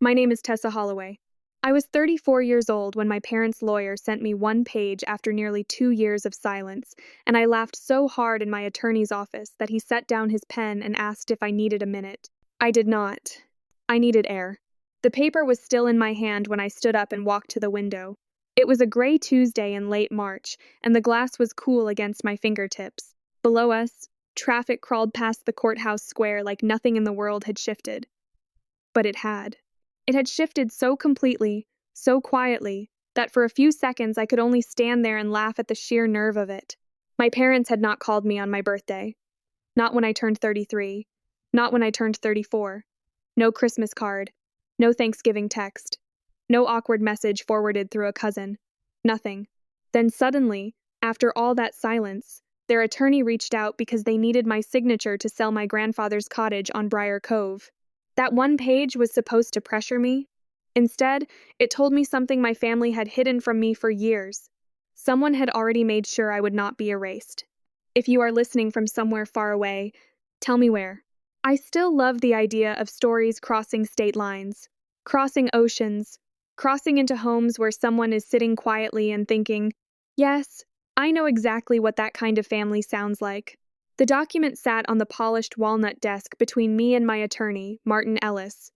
My name is Tessa Holloway. I was 34 years old when my parents' lawyer sent me one page after nearly 2 years of silence, and I laughed so hard in my attorney's office that he set down his pen and asked if I needed a minute. I did not. I needed air. The paper was still in my hand when I stood up and walked to the window. It was a gray Tuesday in late March, and the glass was cool against my fingertips. Below us, traffic crawled past the courthouse square like nothing in the world had shifted. But it had. It had shifted so completely, so quietly, that for a few seconds I could only stand there and laugh at the sheer nerve of it. My parents had not called me on my birthday. Not when I turned 33. Not when I turned 34. No Christmas card. No Thanksgiving text. No awkward message forwarded through a cousin. Nothing. Then suddenly, after all that silence, their attorney reached out because they needed my signature to sell my grandfather's cottage on Briar Cove. That one page was supposed to pressure me. Instead, it told me something my family had hidden from me for years. Someone had already made sure I would not be erased. If you are listening from somewhere far away, tell me where. I still love the idea of stories crossing state lines, crossing oceans, crossing into homes where someone is sitting quietly and thinking, yes, I know exactly what that kind of family sounds like. The document sat on the polished walnut desk between me and my attorney, Martin Ellis.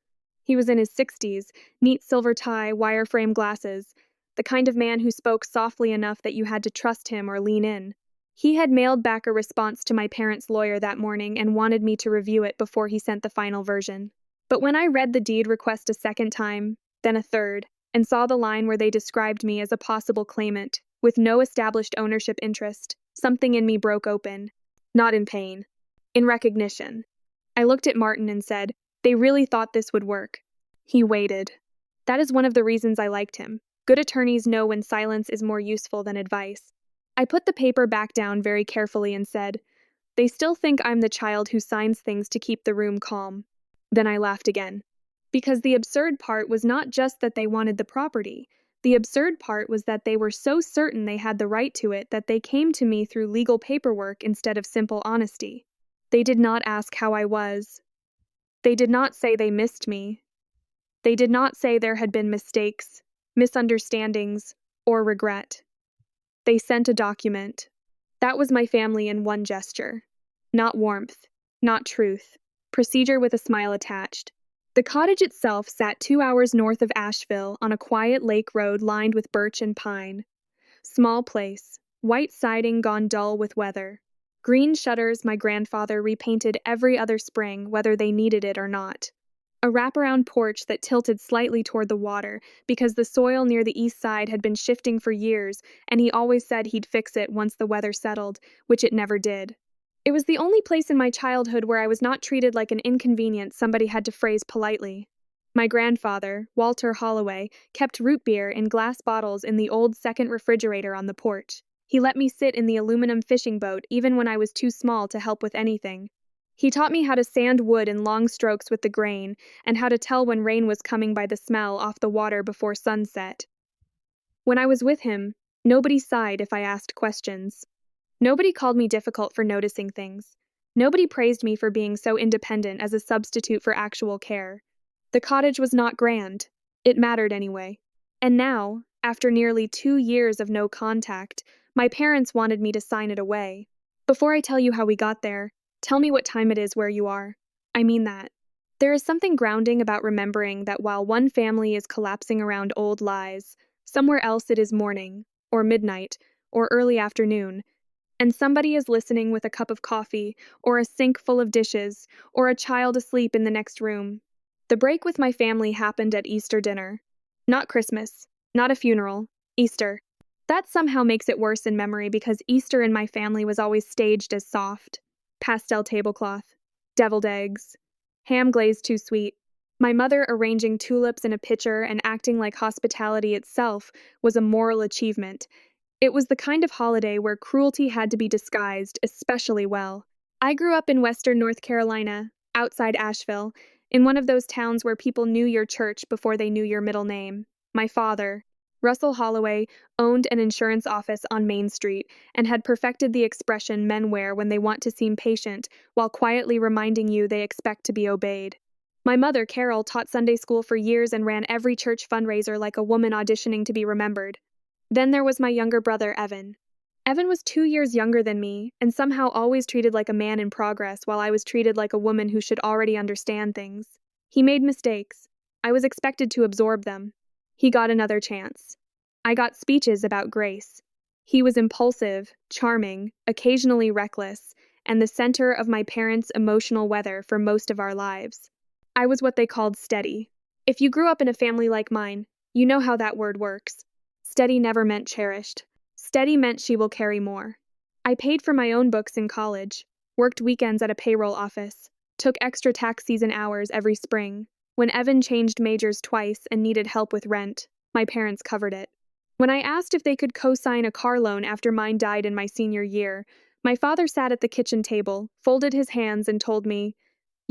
He was in his 60s, neat silver tie, wireframe glasses, the kind of man who spoke softly enough that you had to trust him or lean in. He had mailed back a response to my parents' lawyer that morning and wanted me to review it before he sent the final version. But when I read the deed request a second time, then a third, and saw the line where they described me as a possible claimant, with no established ownership interest, something in me broke open. Not in pain. In recognition. I looked at Martin and said, they really thought this would work. He waited. That is one of the reasons I liked him. Good attorneys know when silence is more useful than advice. I put the paper back down very carefully and said, they still think I'm the child who signs things to keep the room calm. Then I laughed again. Because the absurd part was not just that they wanted the property. The absurd part was that they were so certain they had the right to it that they came to me through legal paperwork instead of simple honesty. They did not ask how I was. They did not say they missed me. They did not say there had been mistakes, misunderstandings, or regret. They sent a document. That was my family in one gesture. Not warmth, not truth. Procedure with a smile attached. The cottage itself sat 2 hours north of Asheville on a quiet lake road lined with birch and pine. Small place, white siding gone dull with weather. Green shutters my grandfather repainted every other spring, whether they needed it or not. A wraparound porch that tilted slightly toward the water because the soil near the east side had been shifting for years, and he always said he'd fix it once the weather settled, which it never did. It was the only place in my childhood where I was not treated like an inconvenience somebody had to phrase politely. My grandfather, Walter Holloway, kept root beer in glass bottles in the old second refrigerator on the porch. He let me sit in the aluminum fishing boat even when I was too small to help with anything. He taught me how to sand wood in long strokes with the grain and how to tell when rain was coming by the smell off the water before sunset. When I was with him, nobody sighed if I asked questions. Nobody called me difficult for noticing things. Nobody praised me for being so independent as a substitute for actual care. The cottage was not grand. It mattered anyway. And now, after nearly 2 years of no contact, my parents wanted me to sign it away. Before I tell you how we got there, tell me what time it is where you are. I mean that. There is something grounding about remembering that while one family is collapsing around old lies, somewhere else it is morning, or midnight, or early afternoon, and somebody is listening with a cup of coffee, or a sink full of dishes, or a child asleep in the next room. The break with my family happened at Easter dinner. Not Christmas, not a funeral, Easter. That somehow makes it worse in memory because Easter in my family was always staged as soft. Pastel tablecloth, deviled eggs, ham glazed too sweet. My mother arranging tulips in a pitcher and acting like hospitality itself was a moral achievement. It was the kind of holiday where cruelty had to be disguised especially well. I grew up in western North Carolina, outside Asheville, in one of those towns where people knew your church before they knew your middle name. My father, Russell Holloway, owned an insurance office on Main Street and had perfected the expression men wear when they want to seem patient while quietly reminding you they expect to be obeyed. My mother, Carol, taught Sunday school for years and ran every church fundraiser like a woman auditioning to be remembered. Then there was my younger brother, Evan. Evan was 2 years younger than me, and somehow always treated like a man in progress while I was treated like a woman who should already understand things. He made mistakes. I was expected to absorb them. He got another chance. I got speeches about grace. He was impulsive, charming, occasionally reckless, and the center of my parents' emotional weather for most of our lives. I was what they called steady. If you grew up in a family like mine, you know how that word works. Steady never meant cherished. Steady meant she will carry more. I paid for my own books in college, worked weekends at a payroll office, took extra tax season hours every spring. When Evan changed majors twice and needed help with rent, my parents covered it. When I asked if they could co-sign a car loan after mine died in my senior year, my father sat at the kitchen table, folded his hands, and told me,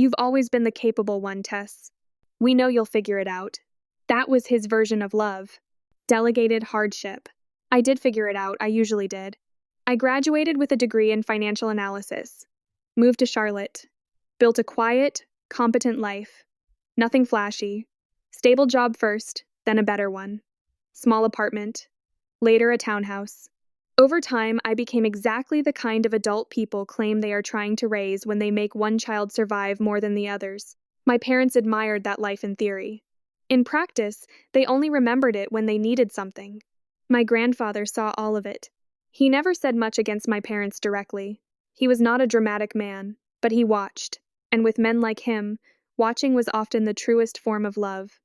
"You've always been the capable one, Tess. We know you'll figure it out." That was his version of love. Delegated hardship. I did figure it out, I usually did. I graduated with a degree in financial analysis. Moved to Charlotte. Built a quiet, competent life. Nothing flashy. Stable job first, then a better one. Small apartment. Later a townhouse. Over time, I became exactly the kind of adult people claim they are trying to raise when they make one child survive more than the others. My parents admired that life in theory. In practice, they only remembered it when they needed something. My grandfather saw all of it. He never said much against my parents directly. He was not a dramatic man, but he watched. And with men like him, watching was often the truest form of love.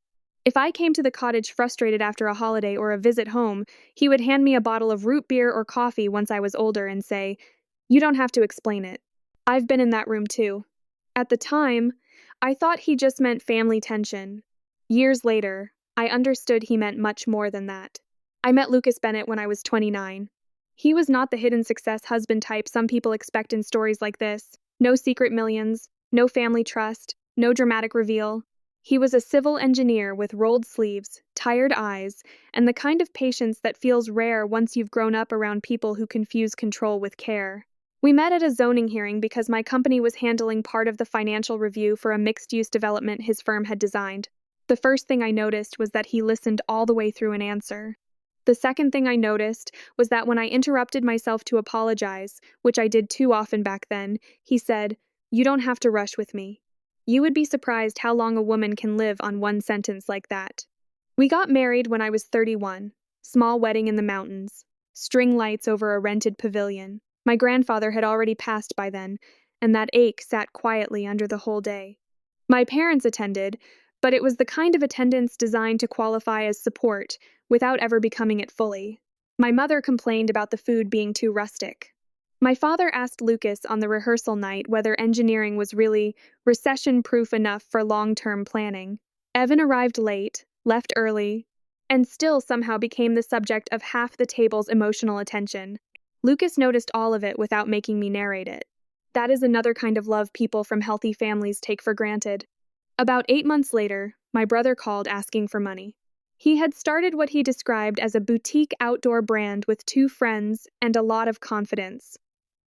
If I came to the cottage frustrated after a holiday or a visit home, he would hand me a bottle of root beer or coffee once I was older and say, "You don't have to explain it. I've been in that room too." At the time, I thought he just meant family tension. Years later, I understood he meant much more than that. I met Lucas Bennett when I was 29. He was not the hidden success husband type some people expect in stories like this. No secret millions, no family trust, no dramatic reveal. He was a civil engineer with rolled sleeves, tired eyes, and the kind of patience that feels rare once you've grown up around people who confuse control with care. We met at a zoning hearing because my company was handling part of the financial review for a mixed-use development his firm had designed. The first thing I noticed was that he listened all the way through an answer. The second thing I noticed was that when I interrupted myself to apologize, which I did too often back then, he said, "You don't have to rush with me." You would be surprised how long a woman can live on one sentence like that. We got married when I was 31. Small wedding in the mountains. String lights over a rented pavilion. My grandfather had already passed by then, and that ache sat quietly under the whole day. My parents attended, but it was the kind of attendance designed to qualify as support, without ever becoming it fully. My mother complained about the food being too rustic. My father asked Lucas on the rehearsal night whether engineering was really recession-proof enough for long-term planning. Evan arrived late, left early, and still somehow became the subject of half the table's emotional attention. Lucas noticed all of it without making me narrate it. That is another kind of love people from healthy families take for granted. About 8 months later, my brother called asking for money. He had started what he described as a boutique outdoor brand with 2 friends and a lot of confidence.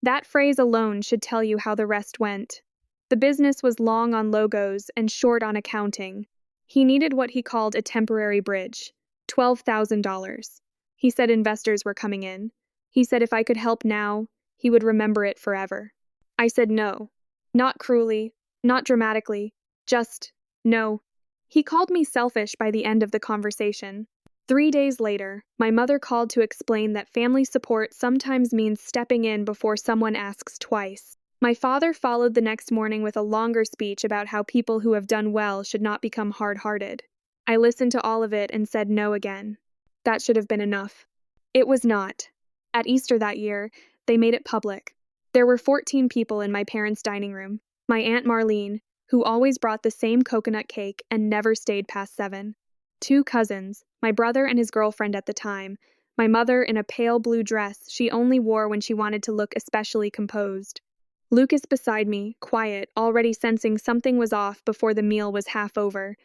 That phrase alone should tell you how the rest went. The business was long on logos and short on accounting. He needed what he called a temporary bridge, $12,000. He said investors were coming in. He said if I could help now, he would remember it forever. I said no. Not cruelly, not dramatically, just no. He called me selfish by the end of the conversation. 3 days later, my mother called to explain that family support sometimes means stepping in before someone asks twice. My father followed the next morning with a longer speech about how people who have done well should not become hard-hearted. I listened to all of it and said no again. That should have been enough. It was not. At Easter that year, they made it public. There were 14 people in my parents' dining room. My Aunt Marlene, who always brought the same coconut cake and never stayed past 7. 2 cousins, my brother and his girlfriend at the time, my mother in a pale blue dress she only wore when she wanted to look especially composed. Lucas beside me, quiet, already sensing something was off before the meal was half over.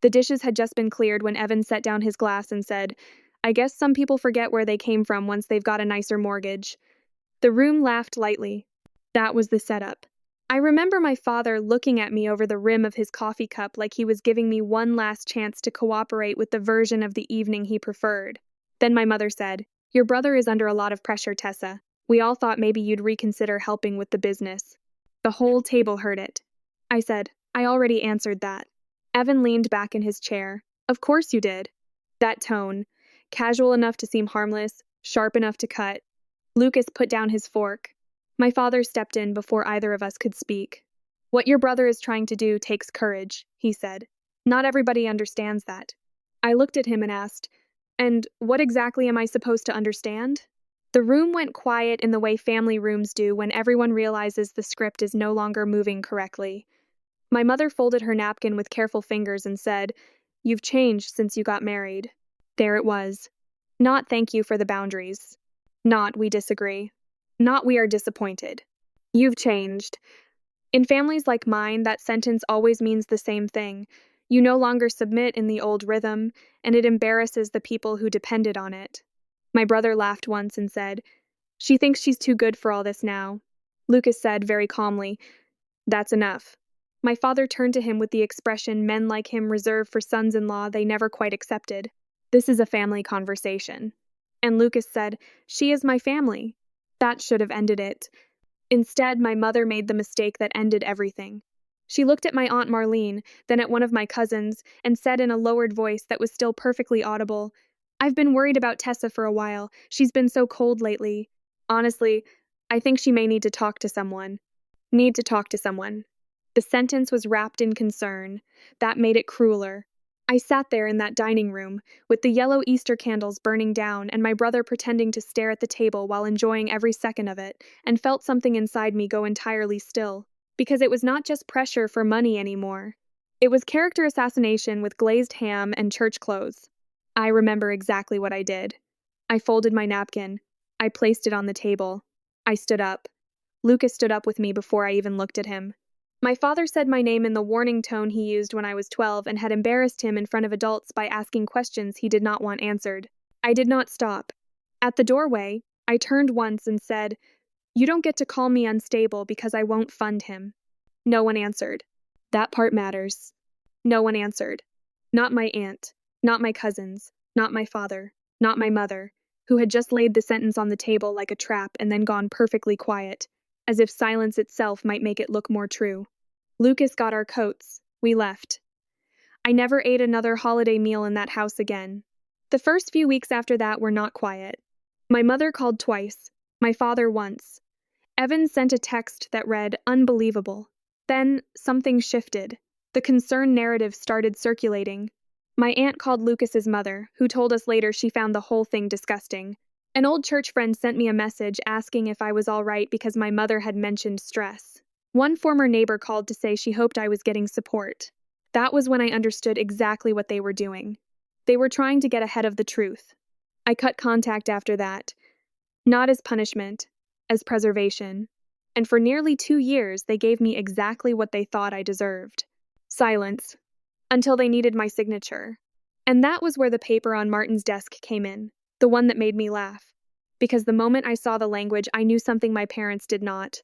The dishes had just been cleared when Evan set down his glass and said, "I guess some people forget where they came from once they've got a nicer mortgage." The room laughed lightly. That was the setup. I remember my father looking at me over the rim of his coffee cup like he was giving me one last chance to cooperate with the version of the evening he preferred. Then my mother said, "Your brother is under a lot of pressure, Tessa. We all thought maybe you'd reconsider helping with the business." The whole table heard it. I said, "I already answered that." Evan leaned back in his chair. "Of course you did." That tone, casual enough to seem harmless, sharp enough to cut. Lucas put down his fork. My father stepped in before either of us could speak. "What your brother is trying to do takes courage," he said. "Not everybody understands that." I looked at him and asked, "And what exactly am I supposed to understand?" The room went quiet in the way family rooms do when everyone realizes the script is no longer moving correctly. My mother folded her napkin with careful fingers and said, "You've changed since you got married." There it was. Not "thank you for the boundaries." Not "we disagree." Not "we are disappointed." You've changed. In families like mine, that sentence always means the same thing. You no longer submit in the old rhythm, and it embarrasses the people who depended on it. My brother laughed once and said, "She thinks she's too good for all this now." Lucas said very calmly, "That's enough." My father turned to him with the expression men like him reserve for sons-in-law they never quite accepted. "This is a family conversation." And Lucas said, "She is my family." That should have ended it. Instead, my mother made the mistake that ended everything. She looked at my Aunt Marlene, then at one of my cousins, and said in a lowered voice that was still perfectly audible, "I've been worried about Tessa for a while. She's been so cold lately. Honestly, I think she may need to talk to someone." Need to talk to someone. The sentence was wrapped in concern. That made it crueler. I sat there in that dining room, with the yellow Easter candles burning down and my brother pretending to stare at the table while enjoying every second of it, and felt something inside me go entirely still. Because it was not just pressure for money anymore. It was character assassination with glazed ham and church clothes. I remember exactly what I did. I folded my napkin. I placed it on the table. I stood up. Lucas stood up with me before I even looked at him. My father said my name in the warning tone he used when I was 12 and had embarrassed him in front of adults by asking questions he did not want answered. I did not stop. At the doorway, I turned once and said, "You don't get to call me unstable because I won't fund him." No one answered. That part matters. No one answered. Not my aunt, not my cousins, not my father, not my mother, who had just laid the sentence on the table like a trap and then gone perfectly quiet, as if silence itself might make it look more true. Lucas got our coats. We left. I never ate another holiday meal in that house again. The first few weeks after that were not quiet. My mother called twice, my father once. Evan sent a text that read, "Unbelievable." Then, something shifted. The concern narrative started circulating. My aunt called Lucas's mother, who told us later she found the whole thing disgusting. An old church friend sent me a message asking if I was all right because my mother had mentioned stress. One former neighbor called to say she hoped I was getting support. That was when I understood exactly what they were doing. They were trying to get ahead of the truth. I cut contact after that. Not as punishment, as preservation. And for nearly 2 years, they gave me exactly what they thought I deserved. Silence. Until they needed my signature. And that was where the paper on Martin's desk came in, the one that made me laugh. Because the moment I saw the language, I knew something my parents did not.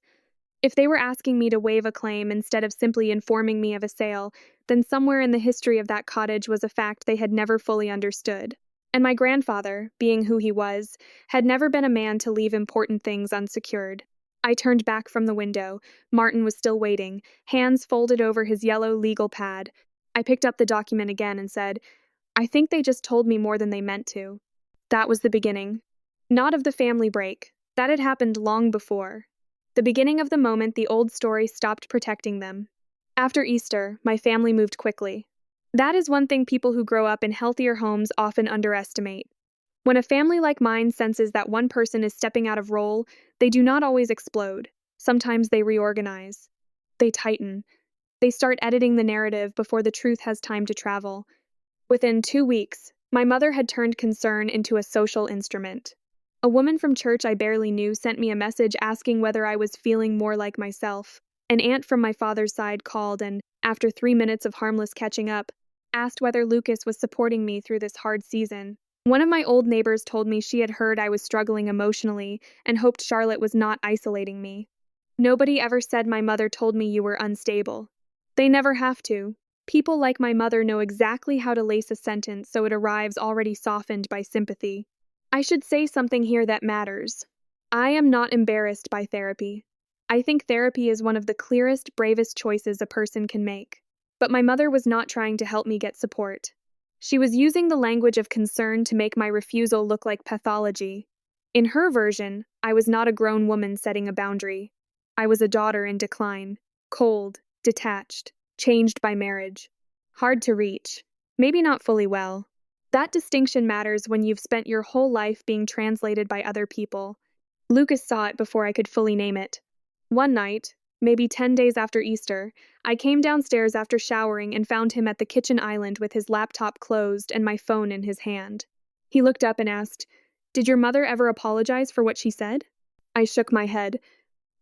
If they were asking me to waive a claim instead of simply informing me of a sale, then somewhere in the history of that cottage was a fact they had never fully understood. And my grandfather, being who he was, had never been a man to leave important things unsecured. I turned back from the window. Martin was still waiting, hands folded over his yellow legal pad. I picked up the document again and said, "I think they just told me more than they meant to." That was the beginning. Not of the family break. That had happened long before. The beginning of the moment the old story stopped protecting them. After Easter, my family moved quickly. That is one thing people who grow up in healthier homes often underestimate. When a family like mine senses that one person is stepping out of role, they do not always explode. Sometimes they reorganize. They tighten. They start editing the narrative before the truth has time to travel. Within 2 weeks, my mother had turned concern into a social instrument. A woman from church I barely knew sent me a message asking whether I was feeling more like myself. An aunt from my father's side called and, after 3 minutes of harmless catching up, asked whether Lucas was supporting me through this hard season. One of my old neighbors told me she had heard I was struggling emotionally and hoped Charlotte was not isolating me. Nobody ever said my mother told me you were unstable. They never have to. People like my mother know exactly how to lace a sentence so it arrives already softened by sympathy. I should say something here that matters. I am not embarrassed by therapy. I think therapy is one of the clearest, bravest choices a person can make. But my mother was not trying to help me get support. She was using the language of concern to make my refusal look like pathology. In her version, I was not a grown woman setting a boundary. I was a daughter in decline, cold, detached, changed by marriage. Hard to reach. Maybe not fully well. That distinction matters when you've spent your whole life being translated by other people. Lucas saw it before I could fully name it. One night, maybe 10 days after Easter, I came downstairs after showering and found him at the kitchen island with his laptop closed and my phone in his hand. He looked up and asked, "Did your mother ever apologize for what she said?" I shook my head.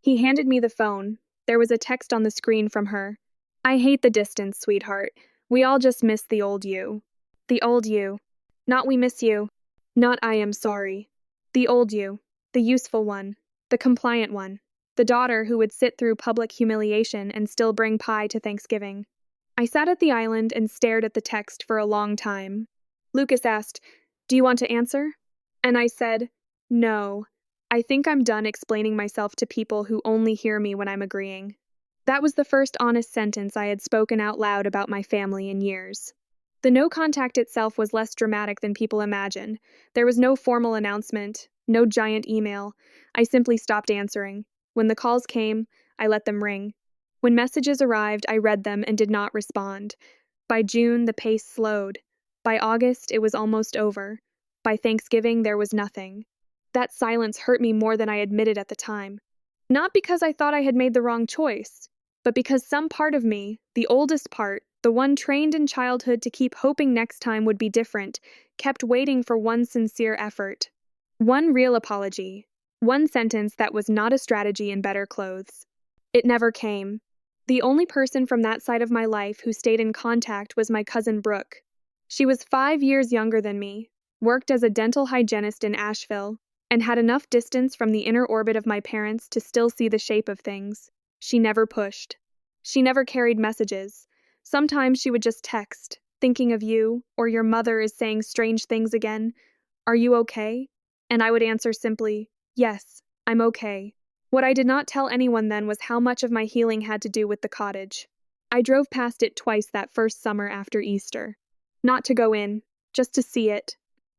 He handed me the phone. There was a text on the screen from her. "I hate the distance, sweetheart. We all just miss the old you." The old you. Not we miss you. Not I am sorry. The old you. The useful one. The compliant one. The daughter who would sit through public humiliation and still bring pie to Thanksgiving. I sat at the island and stared at the text for a long time. Lucas asked, "Do you want to answer?" And I said, "No. I think I'm done explaining myself to people who only hear me when I'm agreeing." That was the first honest sentence I had spoken out loud about my family in years. The no contact itself was less dramatic than people imagine. There was no formal announcement, no giant email. I simply stopped answering. When the calls came, I let them ring. When messages arrived, I read them and did not respond. By June, the pace slowed. By August, it was almost over. By Thanksgiving, there was nothing. That silence hurt me more than I admitted at the time. Not because I thought I had made the wrong choice, but because some part of me, the oldest part, the one trained in childhood to keep hoping next time would be different, kept waiting for one sincere effort. One real apology. One sentence that was not a strategy in better clothes. It never came. The only person from that side of my life who stayed in contact was my cousin Brooke. She was 5 years younger than me, worked as a dental hygienist in Asheville, and had enough distance from the inner orbit of my parents to still see the shape of things. She never pushed. She never carried messages. Sometimes she would just text, "Thinking of you," or "Your mother is saying strange things again. Are you okay?" And I would answer simply, "Yes, I'm okay." What I did not tell anyone then was how much of my healing had to do with the cottage. I drove past it twice that first summer after Easter. Not to go in, just to see it.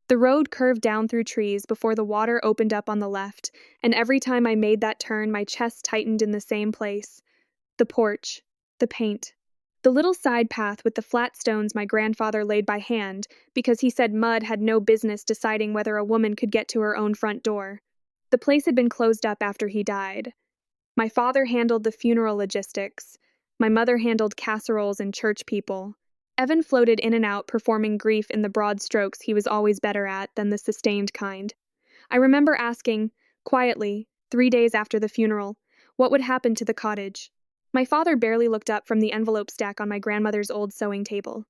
The road curved down through trees before the water opened up on the left, and every time I made that turn, my chest tightened in the same place. The porch. The paint. The little side path with the flat stones my grandfather laid by hand because he said mud had no business deciding whether a woman could get to her own front door. The place had been closed up after he died. My father handled the funeral logistics. My mother handled casseroles and church people. Evan floated in and out, performing grief in the broad strokes he was always better at than the sustained kind. I remember asking, quietly, 3 days after the funeral, what would happen to the cottage. My father barely looked up from the envelope stack on my grandmother's old sewing table.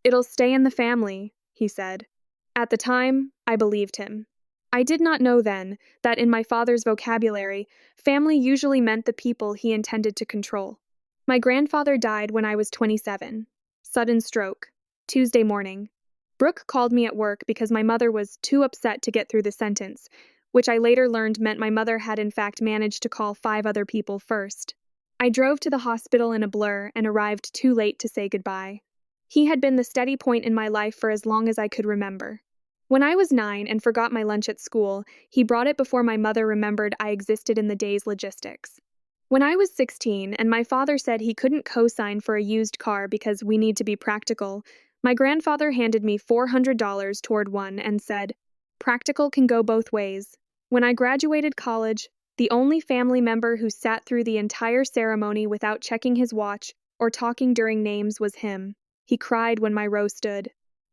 "It'll stay in the family," he said. At the time, I believed him. I did not know then that in my father's vocabulary, family usually meant the people he intended to control. My grandfather died when I was 27. Sudden stroke. Tuesday morning. Brooke called me at work because my mother was too upset to get through the sentence, which I later learned meant my mother had in fact managed to call 5 other people first. I drove to the hospital in a blur and arrived too late to say goodbye. He had been the steady point in my life for as long as I could remember. When I was 9 and forgot my lunch at school, he brought it before my mother remembered I existed in the day's logistics. When I was 16 and my father said he couldn't co-sign for a used car because we need to be practical, my grandfather handed me $400 toward one and said, "Practical can go both ways." When I graduated college, the only family member who sat through the entire ceremony without checking his watch or talking during names was him. He cried when my row stood.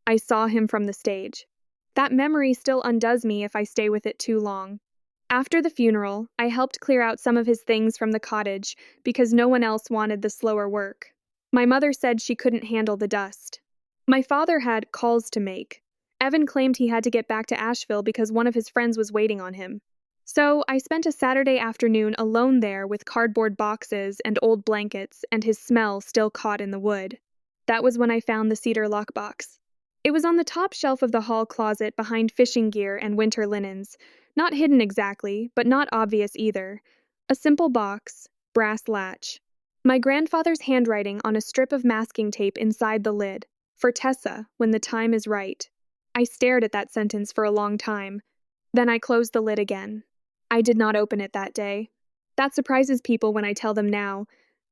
I saw him from the stage. That memory still undoes me if I stay with it too long. After the funeral, I helped clear out some of his things from the cottage because no one else wanted the slower work. My mother said she couldn't handle the dust. My father had calls to make. Evan claimed he had to get back to Asheville because one of his friends was waiting on him. So I spent a Saturday afternoon alone there with cardboard boxes and old blankets and his smell still caught in the wood. That was when I found the cedar lockbox. It was on the top shelf of the hall closet behind fishing gear and winter linens, not hidden exactly, but not obvious either. A simple box, brass latch. My grandfather's handwriting on a strip of masking tape inside the lid. For Tessa, when the time is right. I stared at that sentence for a long time. Then I closed the lid again. I did not open it that day. That surprises people when I tell them now,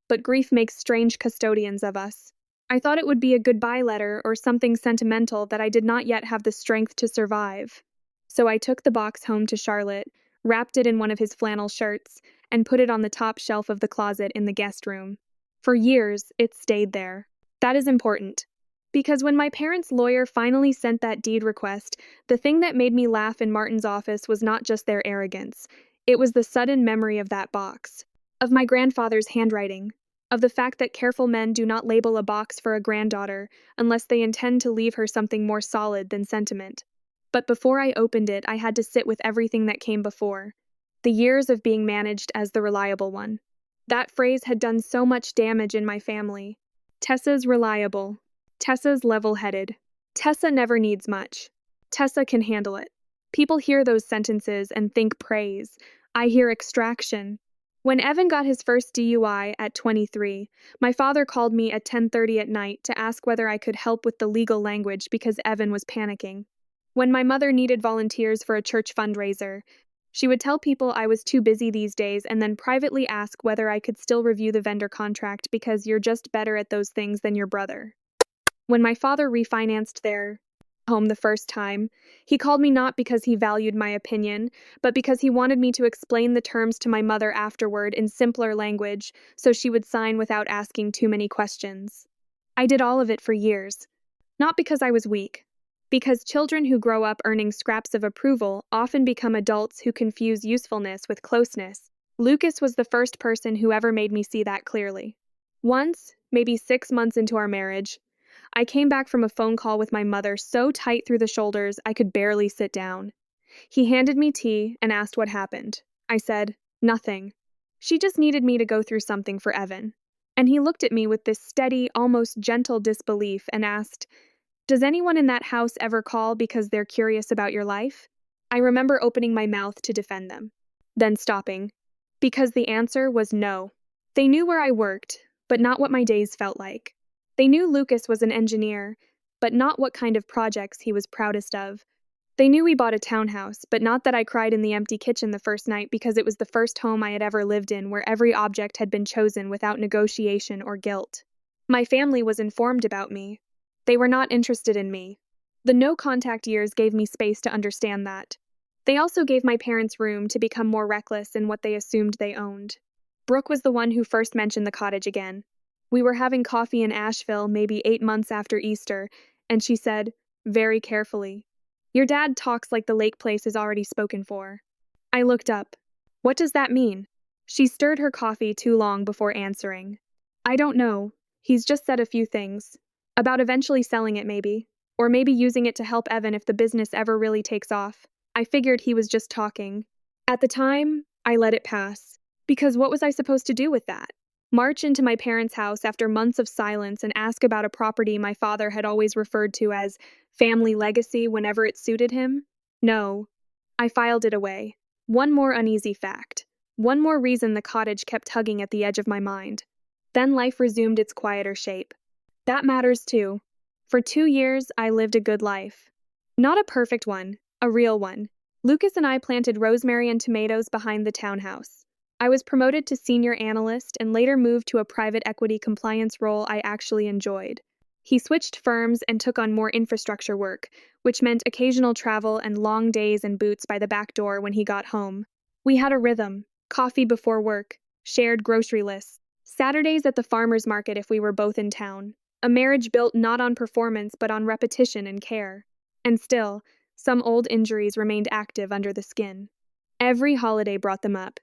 but grief makes strange custodians of us. I thought it would be a goodbye letter or something sentimental that I did not yet have the strength to survive. So I took the box home to Charlotte, wrapped it in one of his flannel shirts, and put it on the top shelf of the closet in the guest room. For years, it stayed there. That is important. Because when my parents' lawyer finally sent that deed request, the thing that made me laugh in Martin's office was not just their arrogance. It was the sudden memory of that box, of my grandfather's handwriting, of the fact that careful men do not label a box for a granddaughter unless they intend to leave her something more solid than sentiment. But before I opened it, I had to sit with everything that came before. The years of being managed as the reliable one. That phrase had done so much damage in my family. Tessa's reliable. Tessa's level-headed. Tessa never needs much. Tessa can handle it. People hear those sentences and think praise. I hear extraction. When Evan got his first DUI at 23, my father called me at 10:30 at night to ask whether I could help with the legal language because Evan was panicking. When my mother needed volunteers for a church fundraiser, she would tell people I was too busy these days and then privately ask whether I could still review the vendor contract because you're just better at those things than your brother. When my father refinanced their home the first time, he called me not because he valued my opinion, but because he wanted me to explain the terms to my mother afterward in simpler language so she would sign without asking too many questions. I did all of it for years. Not because I was weak. Because children who grow up earning scraps of approval often become adults who confuse usefulness with closeness. Lucas was the first person who ever made me see that clearly. Once, maybe 6 months into our marriage, I came back from a phone call with my mother so tight through the shoulders I could barely sit down. He handed me tea and asked what happened. I said, nothing. She just needed me to go through something for Evan. And he looked at me with this steady, almost gentle disbelief and asked, does anyone in that house ever call because they're curious about your life? I remember opening my mouth to defend them, then stopping, because the answer was no. They knew where I worked, but not what my days felt like. They knew Lucas was an engineer, but not what kind of projects he was proudest of. They knew we bought a townhouse, but not that I cried in the empty kitchen the first night because it was the first home I had ever lived in where every object had been chosen without negotiation or guilt. My family was informed about me. They were not interested in me. The no-contact years gave me space to understand that. They also gave my parents room to become more reckless in what they assumed they owned. Brooke was the one who first mentioned the cottage again. We were having coffee in Asheville maybe 8 months after Easter, and she said, very carefully, your dad talks like the lake place is already spoken for. I looked up. What does that mean? She stirred her coffee too long before answering. I don't know. He's just said a few things. About eventually selling it maybe. Or maybe using it to help Evan if the business ever really takes off. I figured he was just talking. At the time, I let it pass. Because what was I supposed to do with that? March into my parents' house after months of silence and ask about a property my father had always referred to as family legacy whenever it suited him? No. I filed it away. One more uneasy fact. One more reason the cottage kept tugging at the edge of my mind. Then life resumed its quieter shape. That matters too. For 2 years, I lived a good life. Not a perfect one, a real one. Lucas and I planted rosemary and tomatoes behind the townhouse. I was promoted to senior analyst and later moved to a private equity compliance role I actually enjoyed. He switched firms and took on more infrastructure work, which meant occasional travel and long days in boots by the back door when he got home. We had a rhythm, coffee before work, shared grocery lists, Saturdays at the farmer's market if we were both in town. A marriage built not on performance but on repetition and care. And still, some old injuries remained active under the skin. Every holiday brought them up.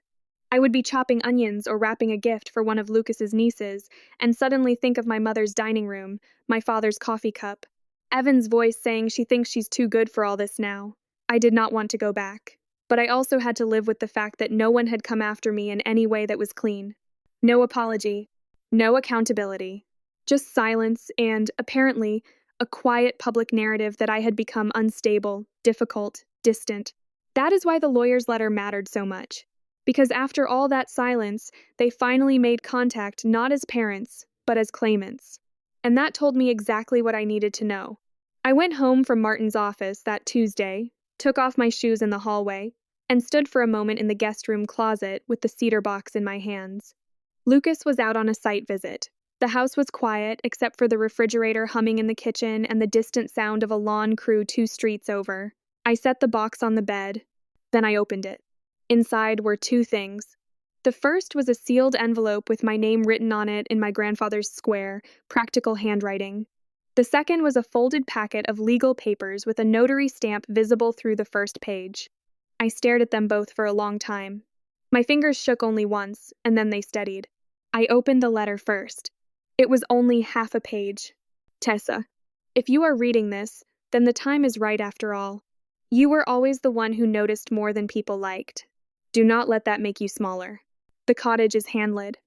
I would be chopping onions or wrapping a gift for one of Lucas's nieces, and suddenly think of my mother's dining room, my father's coffee cup, Evan's voice saying she thinks she's too good for all this now. I did not want to go back. but I also had to live with the fact that no one had come after me in any way that was clean. No apology, no accountability, just silence and, apparently, a quiet public narrative that I had become unstable, difficult, distant. That is why the lawyer's letter mattered so much. Because after all that silence, they finally made contact not as parents, but as claimants. And that told me exactly what I needed to know. I went home from Martin's office that Tuesday, took off my shoes in the hallway, and stood for a moment in the guest room closet with the cedar box in my hands. Lucas was out on a site visit. The house was quiet, except for the refrigerator humming in the kitchen and the distant sound of a lawn crew 2 streets over. I set the box on the bed. Then I opened it. Inside were 2 things. The first was a sealed envelope with my name written on it in my grandfather's square, practical handwriting. The second was a folded packet of legal papers with a notary stamp visible through the first page. I stared at them both for a long time. My fingers shook only once, and then they steadied. I opened the letter first. It was only half a page. Tessa, if you are reading this, then the time is right after all. You were always the one who noticed more than people liked. Do not let that make you smaller. The cottage is handled.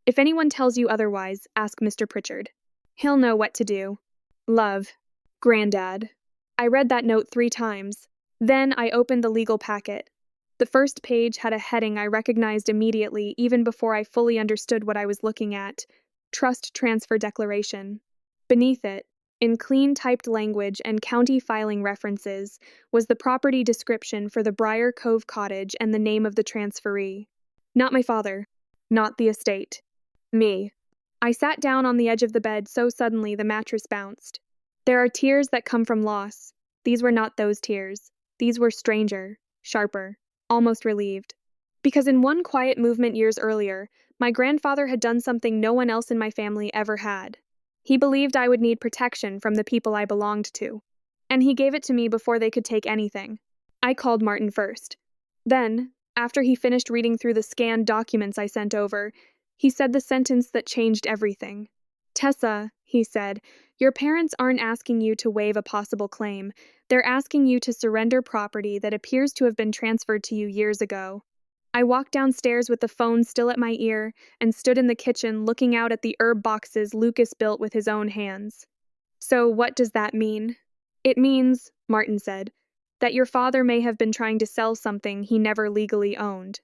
If anyone tells you otherwise, ask Mr. Pritchard. He'll know what to do. Love. Granddad. I read that note 3 times. Then I opened the legal packet. The first page had a heading I recognized immediately, even before I fully understood what I was looking at. Trust Transfer Declaration. Beneath it, in clean typed language and county filing references, was the property description for the Briar Cove cottage and the name of the transferee. Not my father. Not the estate. Me. I sat down on the edge of the bed so suddenly the mattress bounced. There are tears that come from loss. These were not those tears. These were stranger, sharper, almost relieved. Because in one quiet movement years earlier, my grandfather had done something no one else in my family ever had. He believed I would need protection from the people I belonged to. And he gave it to me before they could take anything. I called Martin first. Then, after he finished reading through the scanned documents I sent over, he said the sentence that changed everything. Tessa, he said, your parents aren't asking you to waive a possible claim. They're asking you to surrender property that appears to have been transferred to you years ago. I walked downstairs with the phone still at my ear and stood in the kitchen looking out at the herb boxes Lucas built with his own hands. So what does that mean? It means, Martin said, that your father may have been trying to sell something he never legally owned.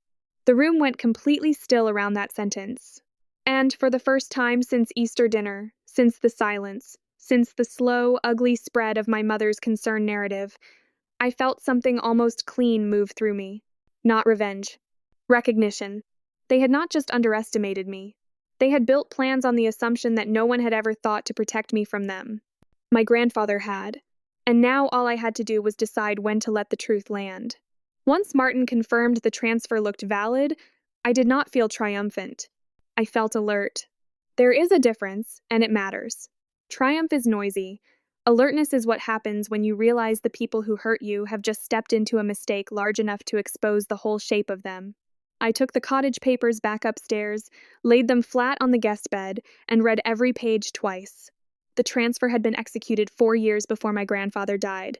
The room went completely still around that sentence. And for the first time since Easter dinner, since the silence, since the slow, ugly spread of my mother's concern narrative, I felt something almost clean move through me. Not revenge. Recognition. They had not just underestimated me. They had built plans on the assumption that no one had ever thought to protect me from them. My grandfather had. And now all I had to do was decide when to let the truth land. Once Martin confirmed the transfer looked valid, I did not feel triumphant. I felt alert. There is a difference, and it matters. Triumph is noisy. Alertness is what happens when you realize the people who hurt you have just stepped into a mistake large enough to expose the whole shape of them. I took the cottage papers back upstairs, laid them flat on the guest bed, and read every page twice. The transfer had been executed 4 years before my grandfather died.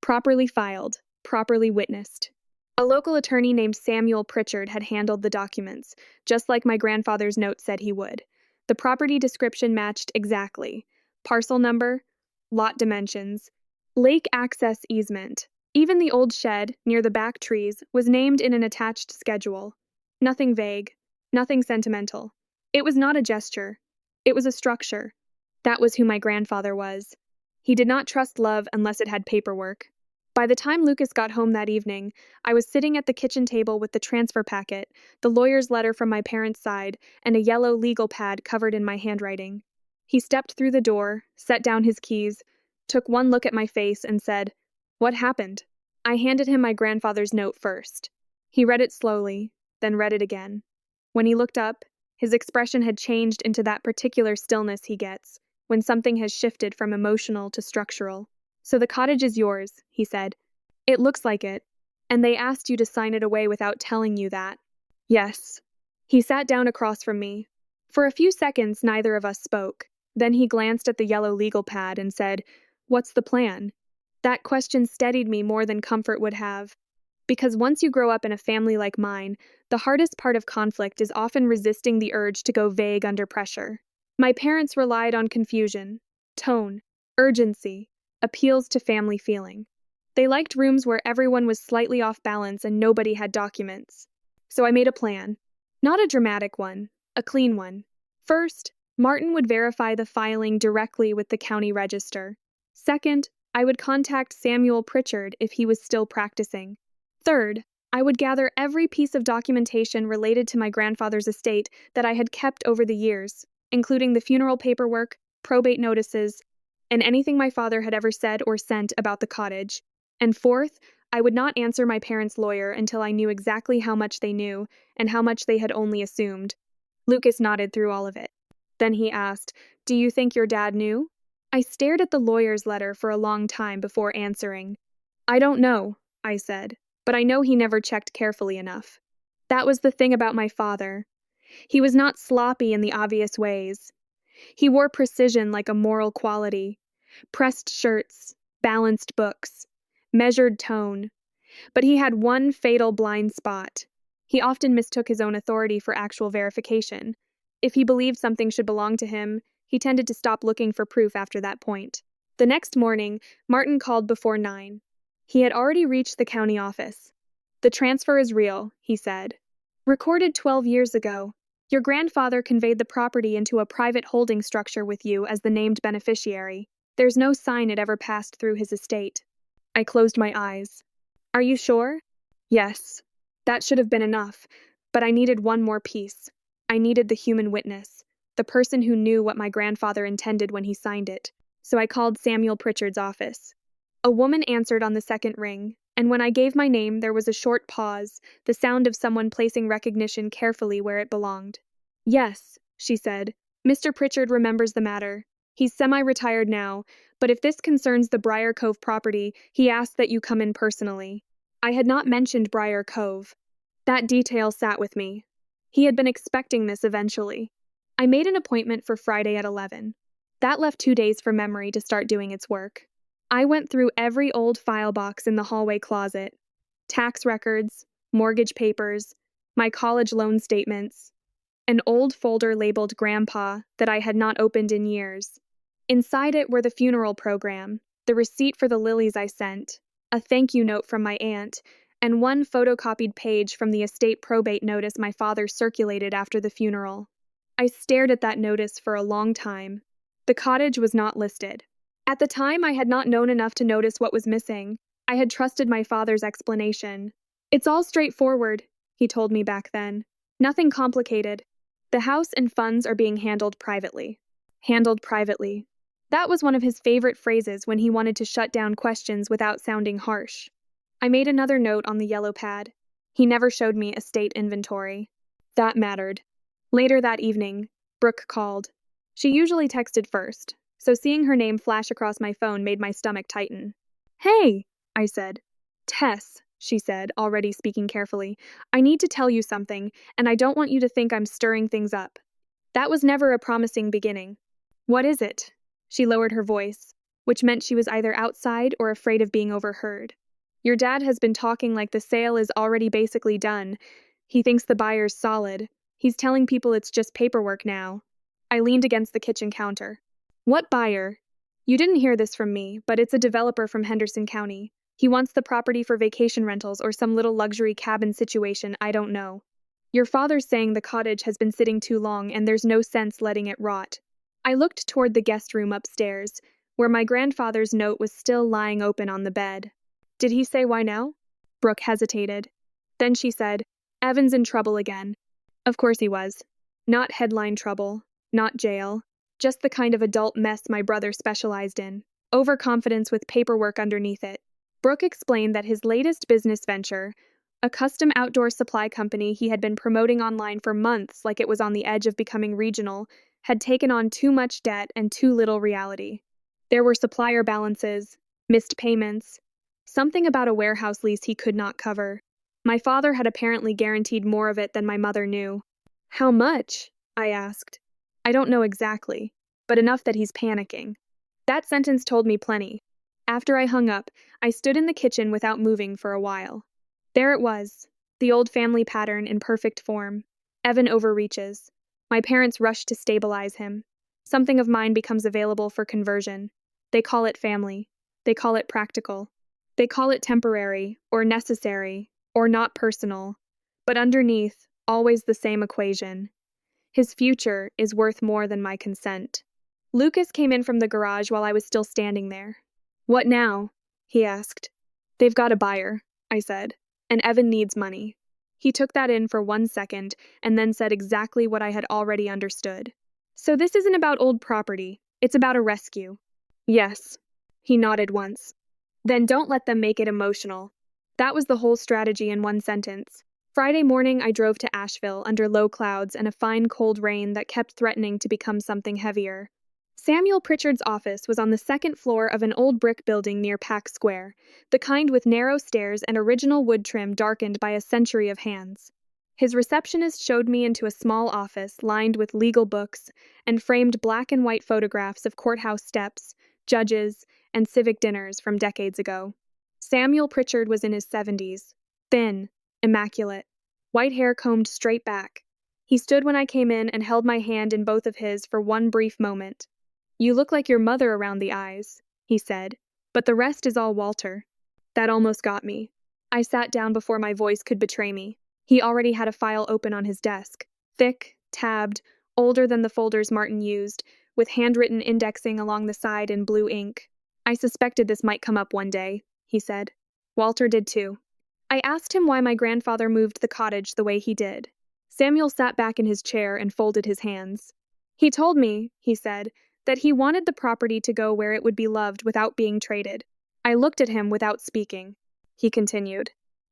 Properly filed, properly witnessed. A local attorney named Samuel Pritchard had handled the documents, just like my grandfather's note said he would. The property description matched exactly. Parcel number, lot dimensions, lake access easement. Even the old shed, near the back trees, was named in an attached schedule. Nothing vague, nothing sentimental. It was not a gesture. It was a structure. That was who my grandfather was. He did not trust love unless it had paperwork. By the time Lucas got home that evening, I was sitting at the kitchen table with the transfer packet, the lawyer's letter from my parents' side, and a yellow legal pad covered in my handwriting. He stepped through the door, set down his keys, took one look at my face, and said, "What happened?" I handed him my grandfather's note first. He read it slowly, then read it again. When he looked up, his expression had changed into that particular stillness he gets when something has shifted from emotional to structural. "So the cottage is yours," he said. "It looks like it. And they asked you to sign it away without telling you that." "Yes." He sat down across from me. For a few seconds, neither of us spoke. Then he glanced at the yellow legal pad and said, "What's the plan?" That question steadied me more than comfort would have. Because once you grow up in a family like mine, the hardest part of conflict is often resisting the urge to go vague under pressure. My parents relied on confusion, tone, urgency, appeals to family feeling. They liked rooms where everyone was slightly off balance and nobody had documents. So I made a plan. Not a dramatic one, a clean one. First, Martin would verify the filing directly with the county register. Second, I would contact Samuel Pritchard if he was still practicing. Third, I would gather every piece of documentation related to my grandfather's estate that I had kept over the years, including the funeral paperwork, probate notices, and anything my father had ever said or sent about the cottage. And fourth, I would not answer my parents' lawyer until I knew exactly how much they knew and how much they had only assumed. Lucas nodded through all of it. Then he asked, "Do you think your dad knew?" I stared at the lawyer's letter for a long time before answering. "I don't know," I said, "but I know he never checked carefully enough." That was the thing about my father. He was not sloppy in the obvious ways. He wore precision like a moral quality. Pressed shirts, balanced books, measured tone. But he had one fatal blind spot. He often mistook his own authority for actual verification. If he believed something should belong to him, he tended to stop looking for proof after that point. The next morning, Martin called before 9. He had already reached the county office. "The transfer is real," he said. "Recorded 12 years ago. Your grandfather conveyed the property into a private holding structure with you as the named beneficiary. There's no sign it ever passed through his estate." I closed my eyes. "Are you sure?" "Yes. That should have been enough, but I needed one more piece. I needed the human witness, the person who knew what my grandfather intended when he signed it. So I called Samuel Pritchard's office. A woman answered on the second ring, and when I gave my name, there was a short pause, the sound of someone placing recognition carefully where it belonged. "Yes," she said. "Mr. Pritchard remembers the matter. He's semi-retired now, but if this concerns the Briar Cove property, he asked that you come in personally." I had not mentioned Briar Cove. That detail sat with me. He had been expecting this eventually. I made an appointment for Friday at 11. That left 2 days for memory to start doing its work. I went through every old file box in the hallway closet. Tax records, mortgage papers, my college loan statements, an old folder labeled Grandpa that I had not opened in years. Inside it were the funeral program, the receipt for the lilies I sent, a thank you note from my aunt, and one photocopied page from the estate probate notice my father circulated after the funeral. I stared at that notice for a long time. The cottage was not listed. At the time, I had not known enough to notice what was missing. I had trusted my father's explanation. "It's all straightforward," he told me back then. "Nothing complicated. The house and funds are being handled privately." Handled privately. That was one of his favorite phrases when he wanted to shut down questions without sounding harsh. I made another note on the yellow pad. He never showed me estate inventory. That mattered. Later that evening, Brooke called. She usually texted first, so seeing her name flash across my phone made my stomach tighten. "Hey," I said. "Tess," she said, already speaking carefully, "I need to tell you something, and I don't want you to think I'm stirring things up." That was never a promising beginning. "What is it?" She lowered her voice, which meant she was either outside or afraid of being overheard. "Your dad has been talking like the sale is already basically done. He thinks the buyer's solid. He's telling people it's just paperwork now." I leaned against the kitchen counter. "What buyer?" "You didn't hear this from me, but it's a developer from Henderson County. He wants the property for vacation rentals or some little luxury cabin situation, I don't know. Your father's saying the cottage has been sitting too long and there's no sense letting it rot." I looked toward the guest room upstairs, where my grandfather's note was still lying open on the bed. "Did he say why now?" Brooke hesitated. Then she said, "Evan's in trouble again." Of course he was. Not headline trouble, not jail, just the kind of adult mess my brother specialized in. Overconfidence with paperwork underneath it. Brooke explained that his latest business venture, a custom outdoor supply company he had been promoting online for months like it was on the edge of becoming regional, had taken on too much debt and too little reality. There were supplier balances, missed payments, something about a warehouse lease he could not cover. My father had apparently guaranteed more of it than my mother knew. "How much?" I asked. "I don't know exactly, but enough that he's panicking." That sentence told me plenty. After I hung up, I stood in the kitchen without moving for a while. There it was, the old family pattern in perfect form. Evan overreaches. My parents rush to stabilize him. Something of mine becomes available for conversion. They call it family. They call it practical. They call it temporary, or necessary, or not personal. But underneath, always the same equation. His future is worth more than my consent. Lucas came in from the garage while I was still standing there. "What now?" he asked. "They've got a buyer," I said, "and Evan needs money." He took that in for 1 second and then said exactly what I had already understood. "So this isn't about old property, it's about a rescue." "Yes." He nodded once. "Then don't let them make it emotional." That was the whole strategy in one sentence. Friday morning, I drove to Asheville under low clouds and a fine cold rain that kept threatening to become something heavier. Samuel Pritchard's office was on the second floor of an old brick building near Pack Square, the kind with narrow stairs and original wood trim darkened by a century of hands. His receptionist showed me into a small office lined with legal books and framed black and white photographs of courthouse steps, judges, and civic dinners from decades ago. Samuel Pritchard was in his 70s, thin, immaculate, white hair combed straight back. He stood when I came in and held my hand in both of his for one brief moment. "You look like your mother around the eyes," he said, "but the rest is all Walter." That almost got me. I sat down before my voice could betray me. He already had a file open on his desk, thick, tabbed, older than the folders Martin used, with handwritten indexing along the side in blue ink. "I suspected this might come up one day," he said. "Walter did too." I asked him why my grandfather moved the cottage the way he did. Samuel sat back in his chair and folded his hands. "He told me," he said, "that he wanted the property to go where it would be loved without being traded." I looked at him without speaking. He continued,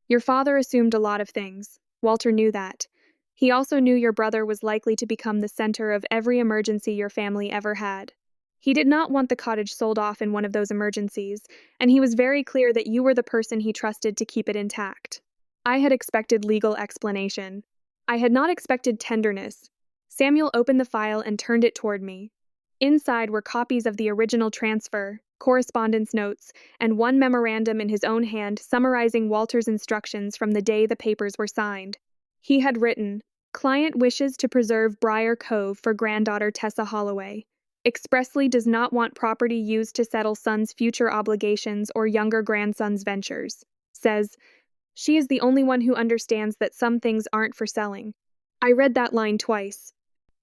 "Your father assumed a lot of things. Walter knew that. He also knew your brother was likely to become the center of every emergency your family ever had. He did not want the cottage sold off in one of those emergencies, and he was very clear that you were the person he trusted to keep it intact." I had expected legal explanation. I had not expected tenderness. Samuel opened the file and turned it toward me. Inside were copies of the original transfer, correspondence notes, and one memorandum in his own hand summarizing Walter's instructions from the day the papers were signed. He had written, "Client wishes to preserve Briar Cove for granddaughter Tessa Holloway. Expressly does not want property used to settle son's future obligations or younger grandson's ventures. Says, she is the only one who understands that some things aren't for selling." I read that line twice,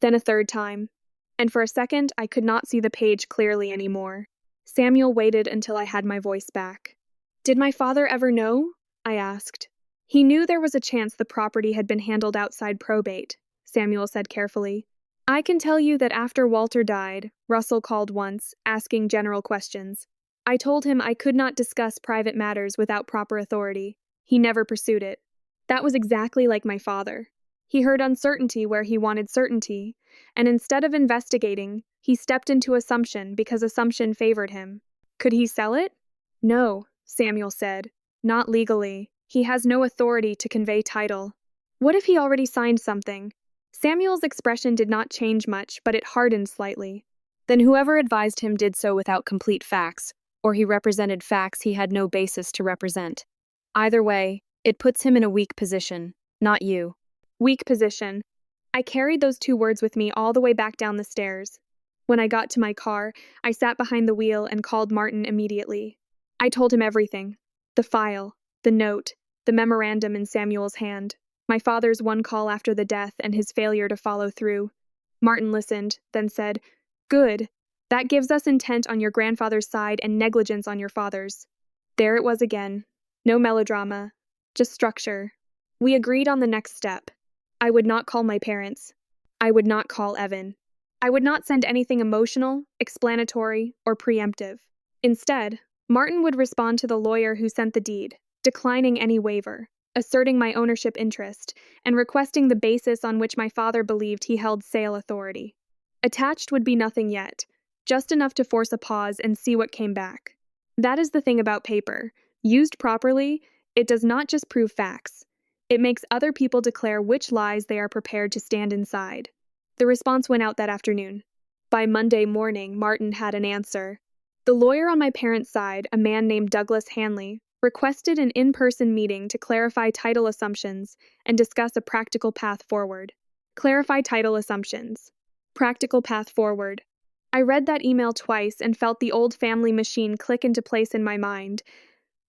then a third time, and for a second I could not see the page clearly anymore. Samuel waited until I had my voice back. "Did my father ever know?" I asked. "He knew there was a chance the property had been handled outside probate," Samuel said carefully. "I can tell you that after Walter died, Russell called once, asking general questions. I told him I could not discuss private matters without proper authority. He never pursued it. That was exactly like my father. He heard uncertainty where he wanted certainty, and instead of investigating, he stepped into assumption because assumption favored him. Could he sell it? No, Samuel said. Not legally. He has no authority to convey title. What if he already signed something? Samuel's expression did not change much, but it hardened slightly. Then whoever advised him did so without complete facts, or he represented facts he had no basis to represent. Either way, it puts him in a weak position, not you. Weak position. I carried those two words with me all the way back down the stairs. When I got to my car, I sat behind the wheel and called Martin immediately. I told him everything. The file, the note, the memorandum in Samuel's hand, my father's one call after the death and his failure to follow through. Martin listened, then said, "Good. That gives us intent on your grandfather's side and negligence on your father's." There it was again. No melodrama, just structure. We agreed on the next step. I would not call my parents. I would not call Evan. I would not send anything emotional, explanatory, or preemptive. Instead, Martin would respond to the lawyer who sent the deed, declining any waiver, asserting my ownership interest, and requesting the basis on which my father believed he held sale authority. Attached would be nothing yet, just enough to force a pause and see what came back. That is the thing about paper. Used properly, it does not just prove facts. It makes other people declare which lies they are prepared to stand inside. The response went out that afternoon. By Monday morning, Martin had an answer. The lawyer on my parents' side, a man named Douglas Hanley, Requested an in-person meeting to clarify title assumptions and discuss a practical path forward. Clarify title assumptions. Practical path forward. I read that email twice and felt the old family machine click into place in my mind.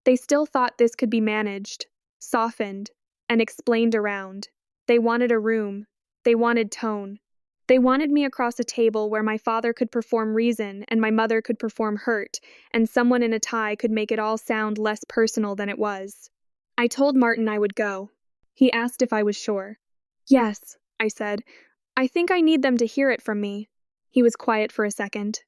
They still thought this could be managed, softened, and explained around. They wanted a room. They wanted tone. They wanted me across a table where my father could perform reason and my mother could perform hurt, and someone in a tie could make it all sound less personal than it was. I told Martin I would go. He asked if I was sure. Yes, I said. I think I need them to hear it from me. He was quiet for a second.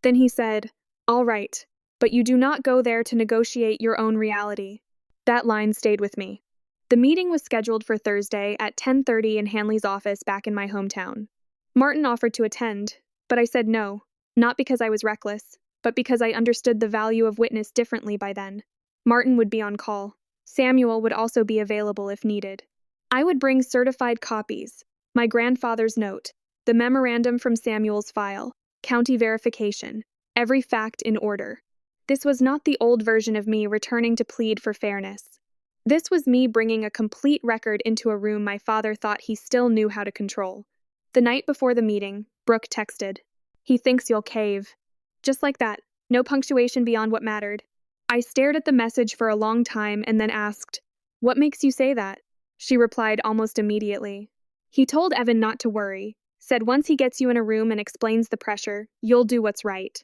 Then he said, All right, but you do not go there to negotiate your own reality. That line stayed with me. The meeting was scheduled for Thursday at 10:30 in Hanley's office back in my hometown. Martin offered to attend, but I said no, not because I was reckless, but because I understood the value of witness differently by then. Martin would be on call. Samuel would also be available if needed. I would bring certified copies, my grandfather's note, the memorandum from Samuel's file, county verification, every fact in order. This was not the old version of me returning to plead for fairness. This was me bringing a complete record into a room my father thought he still knew how to control. The night before the meeting, Brooke texted, He thinks you'll cave. Just like that, no punctuation beyond what mattered. I stared at the message for a long time and then asked, What makes you say that? She replied almost immediately. He told Evan not to worry, said once he gets you in a room and explains the pressure, you'll do what's right.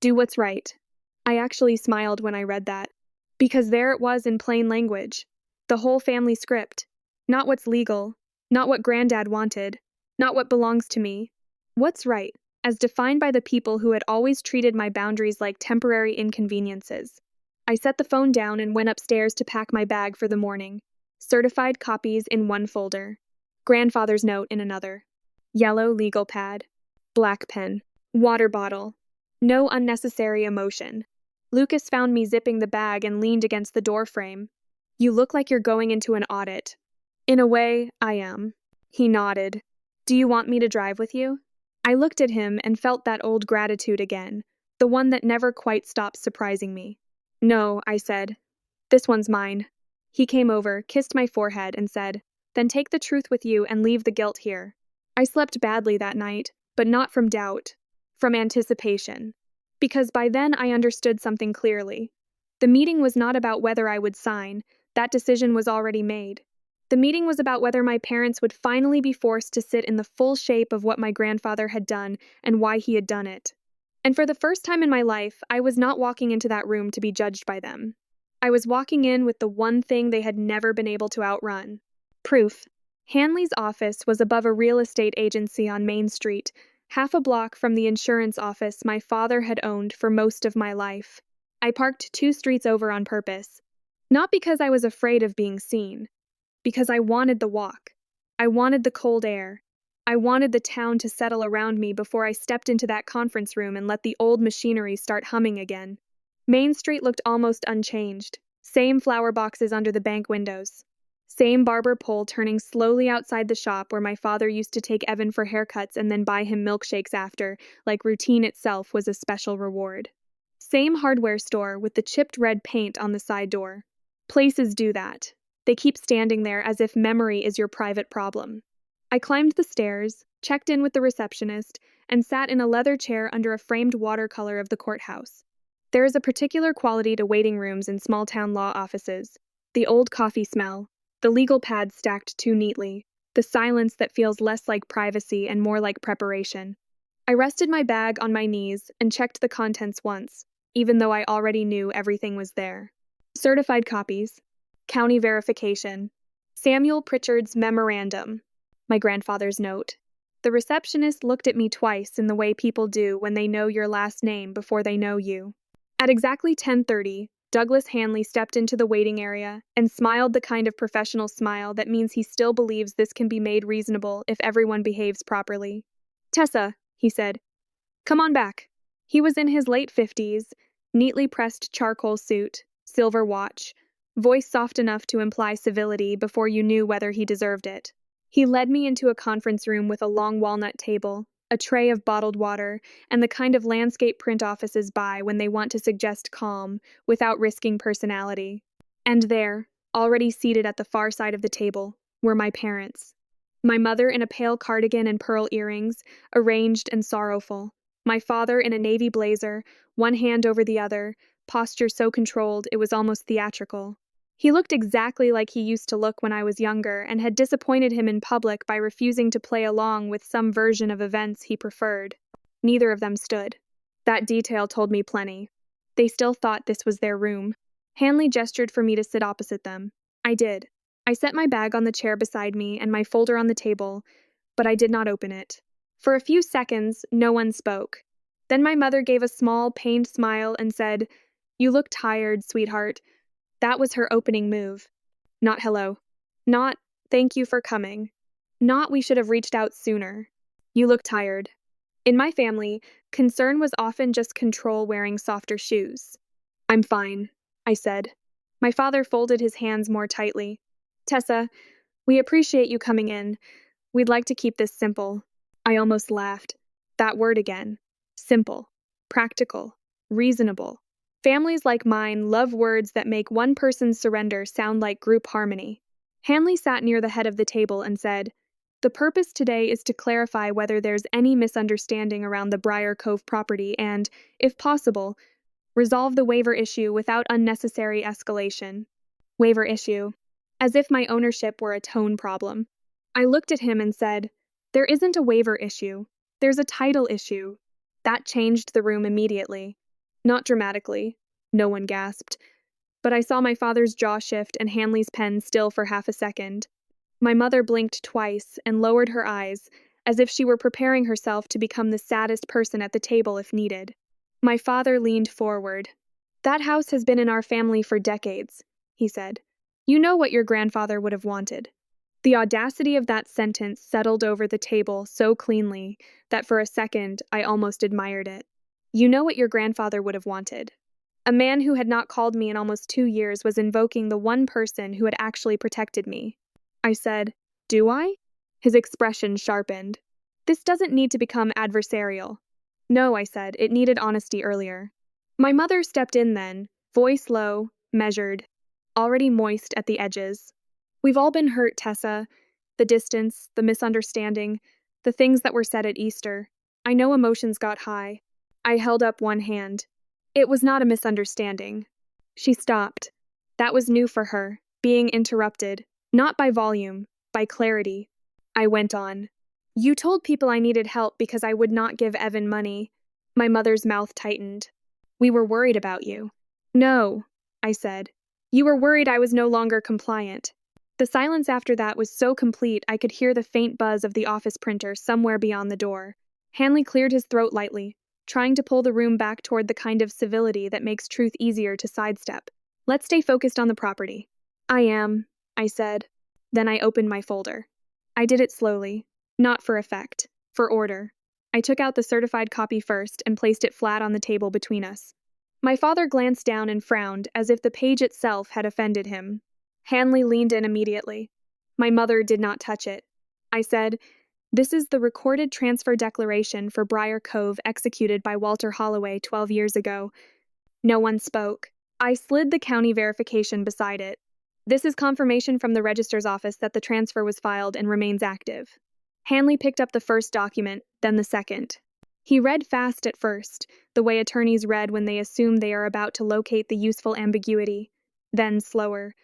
Do what's right. I actually smiled when I read that. Because there it was in plain language. The whole family script. Not what's legal. Not what Granddad wanted. Not what belongs to me. What's right, as defined by the people who had always treated my boundaries like temporary inconveniences. I set the phone down and went upstairs to pack my bag for the morning. Certified copies in one folder. Grandfather's note in another. Yellow legal pad. Black pen. Water bottle. No unnecessary emotion. Lucas found me zipping the bag and leaned against the door frame. You look like you're going into an audit. In a way, I am. He nodded. Do you want me to drive with you? I looked at him and felt that old gratitude again, the one that never quite stops surprising me. No, I said. This one's mine. He came over, kissed my forehead, and said, Then take the truth with you and leave the guilt here. I slept badly that night, but not from doubt, from anticipation. Because by then I understood something clearly. The meeting was not about whether I would sign, that decision was already made. The meeting was about whether my parents would finally be forced to sit in the full shape of what my grandfather had done and why he had done it. And for the first time in my life, I was not walking into that room to be judged by them. I was walking in with the one thing they had never been able to outrun. Proof. Hanley's office was above a real estate agency on Main Street, half a block from the insurance office my father had owned for most of my life. I parked 2 streets over on purpose. Not because I was afraid of being seen. Because I wanted the walk. I wanted the cold air. I wanted the town to settle around me before I stepped into that conference room and let the old machinery start humming again. Main Street looked almost unchanged. Same flower boxes under the bank windows. Same barber pole turning slowly outside the shop where my father used to take Evan for haircuts and then buy him milkshakes after, like routine itself was a special reward. Same hardware store with the chipped red paint on the side door. Places do that. They keep standing there as if memory is your private problem. I climbed the stairs, checked in with the receptionist, and sat in a leather chair under a framed watercolor of the courthouse. There is a particular quality to waiting rooms in small-town law offices. The old coffee smell, the legal pads stacked too neatly, the silence that feels less like privacy and more like preparation. I rested my bag on my knees and checked the contents once, even though I already knew everything was there. Certified copies. County verification. Samuel Pritchard's memorandum. My grandfather's note. The receptionist looked at me twice in the way people do when they know your last name before they know you. At exactly 10:30, Douglas Hanley stepped into the waiting area and smiled the kind of professional smile that means he still believes this can be made reasonable if everyone behaves properly. Tessa, he said. Come on back. He was in his late 50s, neatly pressed charcoal suit, silver watch, voice soft enough to imply civility before you knew whether he deserved it. He led me into a conference room with a long walnut table, a tray of bottled water, and the kind of landscape print offices buy when they want to suggest calm without risking personality. And there, already seated at the far side of the table, were my parents. My mother in a pale cardigan and pearl earrings, arranged and sorrowful. My father in a navy blazer, one hand over the other, posture so controlled it was almost theatrical. He looked exactly like he used to look when I was younger and had disappointed him in public by refusing to play along with some version of events he preferred. Neither of them stood. That detail told me plenty. They still thought this was their room. Hanley gestured for me to sit opposite them. I did. I set my bag on the chair beside me and my folder on the table, but I did not open it. For a few seconds, no one spoke. Then my mother gave a small, pained smile and said, "You look tired, sweetheart." That was her opening move. Not hello. Not, "Thank you for coming." Not, "We should have reached out sooner." "You look tired." In my family, concern was often just control wearing softer shoes. "I'm fine," I said. My father folded his hands more tightly. "Tessa, we appreciate you coming in. We'd like to keep this simple." I almost laughed. That word again. Simple. Practical. Reasonable. Families like mine love words that make one person's surrender sound like group harmony. Hanley sat near the head of the table and said, "The purpose today is to clarify whether there's any misunderstanding around the Briar Cove property and, if possible, resolve the waiver issue without unnecessary escalation." Waiver issue. As if my ownership were a tone problem. I looked at him and said, "There isn't a waiver issue. There's a title issue." That changed the room immediately. Not dramatically. No one gasped. But I saw my father's jaw shift and Hanley's pen still for half a second. My mother blinked twice and lowered her eyes, as if she were preparing herself to become the saddest person at the table if needed. My father leaned forward. "That house has been in our family for decades," he said. "You know what your grandfather would have wanted." The audacity of that sentence settled over the table so cleanly that for a second I almost admired it. You know what your grandfather would have wanted. A man who had not called me in almost 2 years was invoking the one person who had actually protected me. I said, "Do I?" His expression sharpened. "This doesn't need to become adversarial." "No," I said, "it needed honesty earlier." My mother stepped in then, voice low, measured, already moist at the edges. "We've all been hurt, Tessa. The distance, the misunderstanding, the things that were said at Easter. I know emotions got high." I held up one hand. "It was not a misunderstanding." She stopped. That was new for her, being interrupted, not by volume, by clarity. I went on. "You told people I needed help because I would not give Evan money." My mother's mouth tightened. "We were worried about you." "No," I said. "You were worried I was no longer compliant." The silence after that was so complete I could hear the faint buzz of the office printer somewhere beyond the door. Hanley cleared his throat lightly, trying to pull the room back toward the kind of civility that makes truth easier to sidestep. "Let's stay focused on the property." "I am," I said. Then I opened my folder. I did it slowly, not for effect, for order. I took out the certified copy first and placed it flat on the table between us. My father glanced down and frowned as if the page itself had offended him. Hanley leaned in immediately. My mother did not touch it. I said, "This is the recorded transfer declaration for Briar Cove executed by Walter Holloway 12 years ago." No one spoke. I slid the county verification beside it. "This is confirmation from the registrar's office that the transfer was filed and remains active." Hanley picked up the first document, then the second. He read fast at first, the way attorneys read when they assume they are about to locate the useful ambiguity, then slower,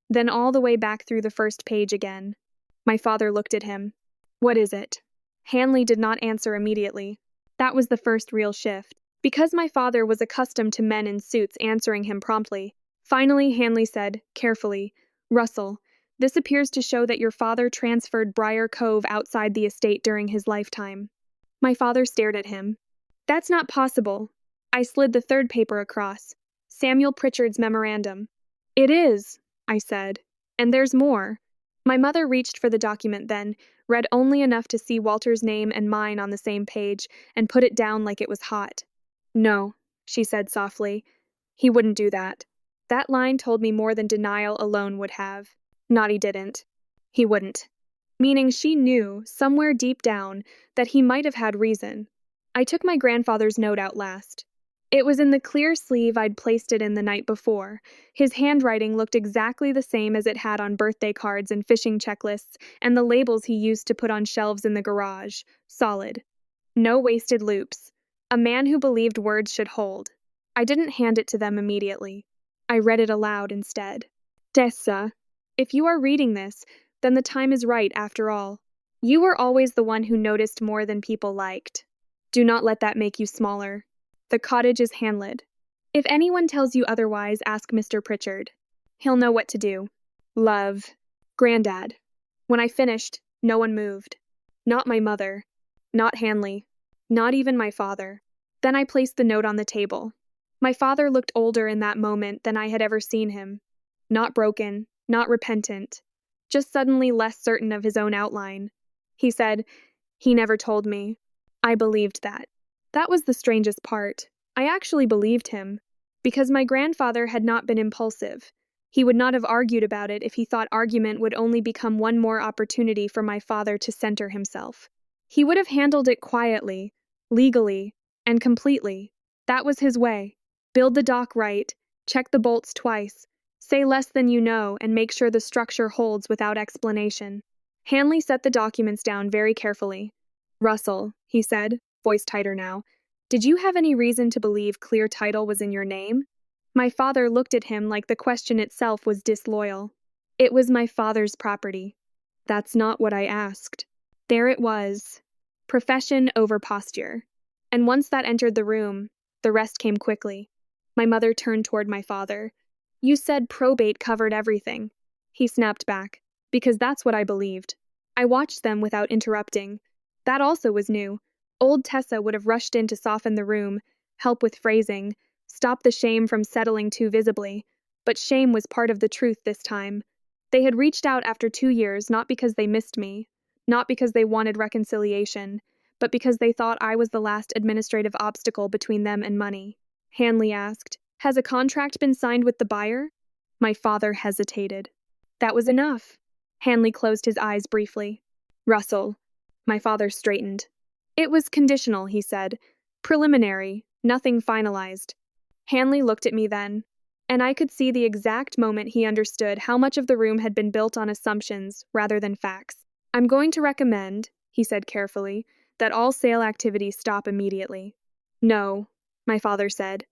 then all the way back through the first page again. My father looked at him. "What is it?" Hanley did not answer immediately. That was the first real shift. Because my father was accustomed to men in suits answering him promptly. Finally, Hanley said, carefully, "Russell, this appears to show that your father transferred Briar Cove outside the estate during his lifetime." My father stared at him. "That's not possible." I slid the third paper across. Samuel Pritchard's memorandum. "It is," I said. "And there's more." My mother reached for the document then, read only enough to see Walter's name and mine on the same page, and put it down like it was hot. "No," she said softly. "He wouldn't do that." That line told me more than denial alone would have. Not he didn't. He wouldn't. Meaning she knew, somewhere deep down, that he might have had reason. I took my grandfather's note out last. It was in the clear sleeve I'd placed it in the night before. His handwriting looked exactly the same as it had on birthday cards and fishing checklists, and the labels he used to put on shelves in the garage. Solid. No wasted loops. A man who believed words should hold. I didn't hand it to them immediately. I read it aloud instead. Tessa, if you are reading this, then the time is right after all. You were always the one who noticed more than people liked. Do not let that make you smaller. The cottage is handled. If anyone tells you otherwise, ask Mr. Pritchard. He'll know what to do. Love. Granddad. When I finished, no one moved. Not my mother. Not Hanley. Not even my father. Then I placed the note on the table. My father looked older in that moment than I had ever seen him. Not broken, not repentant. Just suddenly less certain of his own outline. He said, "He never told me." I believed that. That was the strangest part. I actually believed him. Because my grandfather had not been impulsive. He would not have argued about it if he thought argument would only become one more opportunity for my father to center himself. He would have handled it quietly, legally, and completely. That was his way. Build the dock right, check the bolts twice, say less than you know, and make sure the structure holds without explanation. Hanley set the documents down very carefully. "Russell," he said, voice tighter now, "did you have any reason to believe clear title was in your name?" My father looked at him like the question itself was disloyal. It was my father's property. That's not what I asked. There it was. Profession over posture. And once that entered the room, the rest came quickly. My mother turned toward my father. "You said probate covered everything." He snapped back, "Because that's what I believed." I watched them without interrupting. That also was new. Old Tessa would have rushed in to soften the room, help with phrasing, stop the shame from settling too visibly. But shame was part of the truth this time. They had reached out after 2 years not because they missed me, not because they wanted reconciliation, but because they thought I was the last administrative obstacle between them and money. Hanley asked, "Has a contract been signed with the buyer?" My father hesitated. That was enough. Hanley closed his eyes briefly. "Russell." My father straightened. "It was conditional," he said. "Preliminary, nothing finalized." Hanley looked at me then, and I could see the exact moment he understood how much of the room had been built on assumptions rather than facts. "I'm going to recommend," he said carefully, "that all sale activities stop immediately." "No," my father said.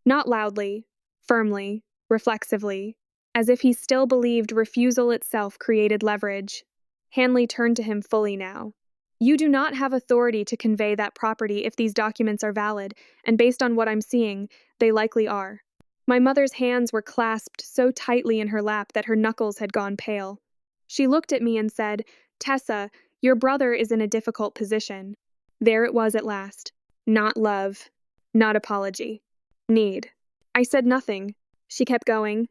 Not loudly, firmly, reflexively, as if he still believed refusal itself created leverage. Hanley turned to him fully now. "You do not have authority to convey that property if these documents are valid, and based on what I'm seeing, they likely are." My mother's hands were clasped so tightly in her lap that her knuckles had gone pale. She looked at me and said, "Tessa, your brother is in a difficult position." There it was at last. Not love. Not apology. Need. I said nothing. She kept going.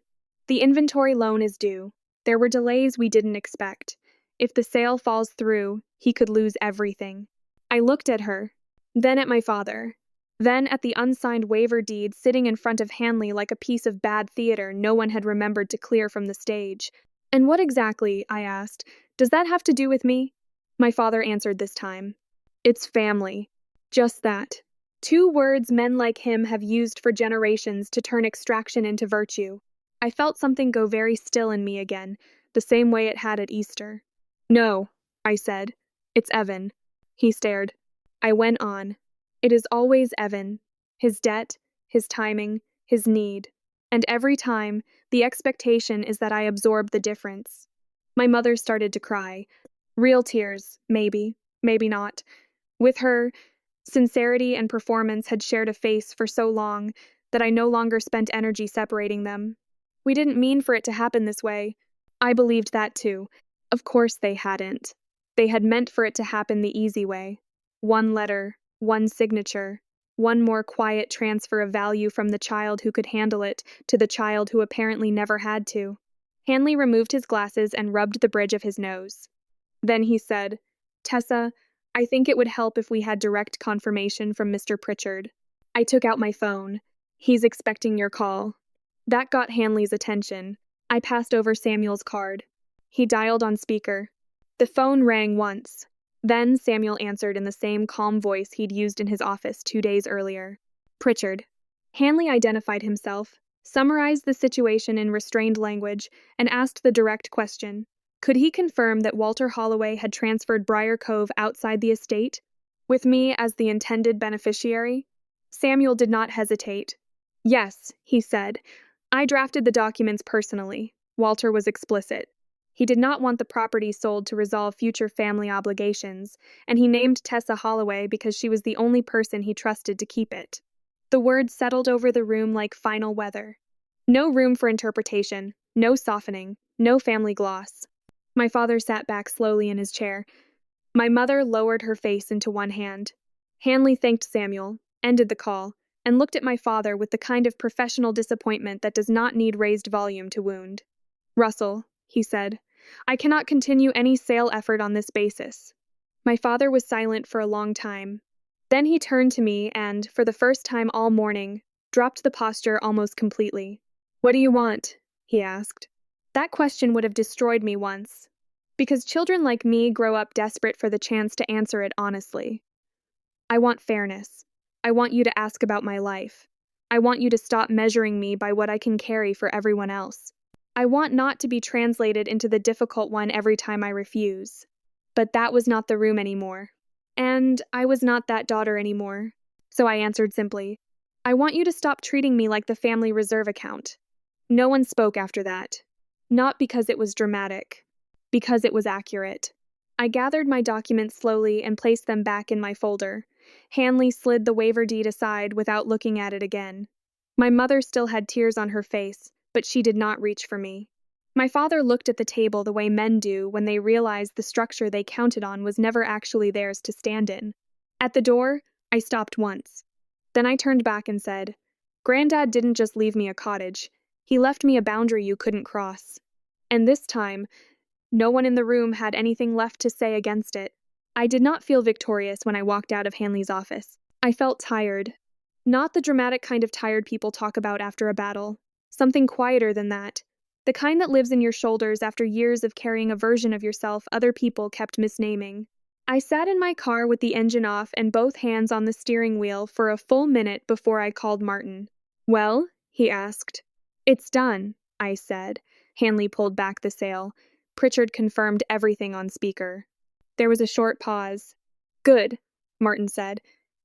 "The inventory loan is due. There were delays we didn't expect. If the sale falls through, he could lose everything." I looked at her, then at my father, then at the unsigned waiver deed sitting in front of Hanley like a piece of bad theater no one had remembered to clear from the stage. "And what exactly," I asked, "does that have to do with me?" My father answered this time. "It's family." Just that. 2 words men like him have used for generations to turn extraction into virtue. I felt something go very still in me again, the same way it had at Easter. "No," I said. "It's Evan." He stared. I went on. "It is always Evan. His debt, his timing, his need. And every time, the expectation is that I absorb the difference." My mother started to cry. Real tears, maybe not. With her, sincerity and performance had shared a face for so long that I no longer spent energy separating them. We didn't mean for it to happen this way. I believed that too. Of course they hadn't. They had meant for it to happen the easy way. 1 letter, 1 signature, 1 more quiet transfer of value from the child who could handle it to the child who apparently never had to. Hanley removed his glasses and rubbed the bridge of his nose. Then he said, "Tessa, I think it would help if we had direct confirmation from Mr. Pritchard." I took out my phone. "He's expecting your call." That got Hanley's attention. I passed over Samuel's card. He dialed on speaker. The phone rang once. Then Samuel answered in the same calm voice he'd used in his office 2 days earlier. "Pritchard." Hanley identified himself, summarized the situation in restrained language, and asked the direct question. Could he confirm that Walter Holloway had transferred Briar Cove outside the estate, with me as the intended beneficiary? Samuel did not hesitate. Yes, he said. I drafted the documents personally. Walter was explicit. He did not want the property sold to resolve future family obligations, and he named Tessa Holloway because she was the only person he trusted to keep it. The words settled over the room like final weather. No room for interpretation, no softening, no family gloss. My father sat back slowly in his chair. My mother lowered her face into one hand. Hanley thanked Samuel, ended the call, and looked at my father with the kind of professional disappointment that does not need raised volume to wound. Russell, he said, I cannot continue any sale effort on this basis. My father was silent for a long time. Then he turned to me and, for the first time all morning, dropped the posture almost completely. What do you want? He asked. That question would have destroyed me once, because children like me grow up desperate for the chance to answer it honestly. I want fairness. I want you to ask about my life. I want you to stop measuring me by what I can carry for everyone else. I want not to be translated into the difficult one every time I refuse. But that was not the room anymore. And I was not that daughter anymore. So I answered simply, I want you to stop treating me like the family reserve account. No one spoke after that. Not because it was dramatic. Because it was accurate. I gathered my documents slowly and placed them back in my folder. Hanley slid the waiver deed aside without looking at it again. My mother still had tears on her face, but she did not reach for me. My father looked at the table the way men do when they realize the structure they counted on was never actually theirs to stand in. At the door, I stopped once. Then I turned back and said, Granddad didn't just leave me a cottage. He left me a boundary you couldn't cross. And this time, no one in the room had anything left to say against it. I did not feel victorious when I walked out of Hanley's office. I felt tired. Not the dramatic kind of tired people talk about after a battle. Something quieter than that. The kind that lives in your shoulders after years of carrying a version of yourself other people kept misnaming. I sat in my car with the engine off and both hands on the steering wheel for a full minute before I called Martin. Well? He asked. It's done, I said. Hanley pulled back the sail. Pritchard confirmed everything on speaker. There was a short pause. Good, Martin said.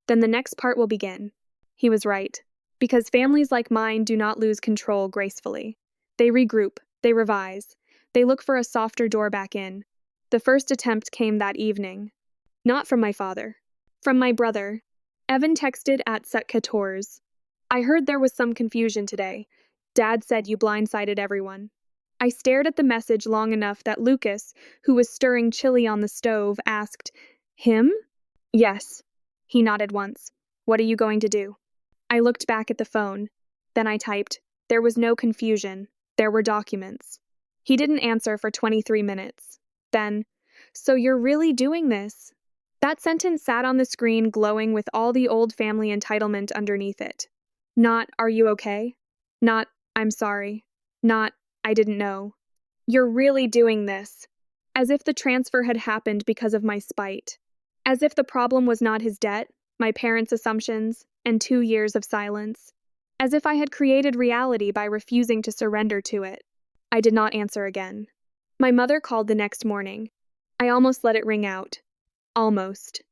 Then the next part will begin. He was right. Because families like mine do not lose control gracefully. They regroup, they revise, they look for a softer door back in. The first attempt came that evening. Not from my father. From my brother. Evan texted at 14. I heard there was some confusion today. Dad said you blindsided everyone. I stared at the message long enough that Lucas, who was stirring chili on the stove, asked, Him? Yes. He nodded once. What are you going to do? I looked back at the phone. Then I typed, There was no confusion. There were documents. He didn't answer for 23 minutes. Then, So you're really doing this? That sentence sat on the screen glowing with all the old family entitlement underneath it. Not, Are you okay? Not, I'm sorry. Not, I didn't know. You're really doing this. As if the transfer had happened because of my spite. As if the problem was not his debt, my parents' assumptions, and 2 years of silence. As if I had created reality by refusing to surrender to it. I did not answer again. My mother called the next morning. I almost let it ring out. Almost.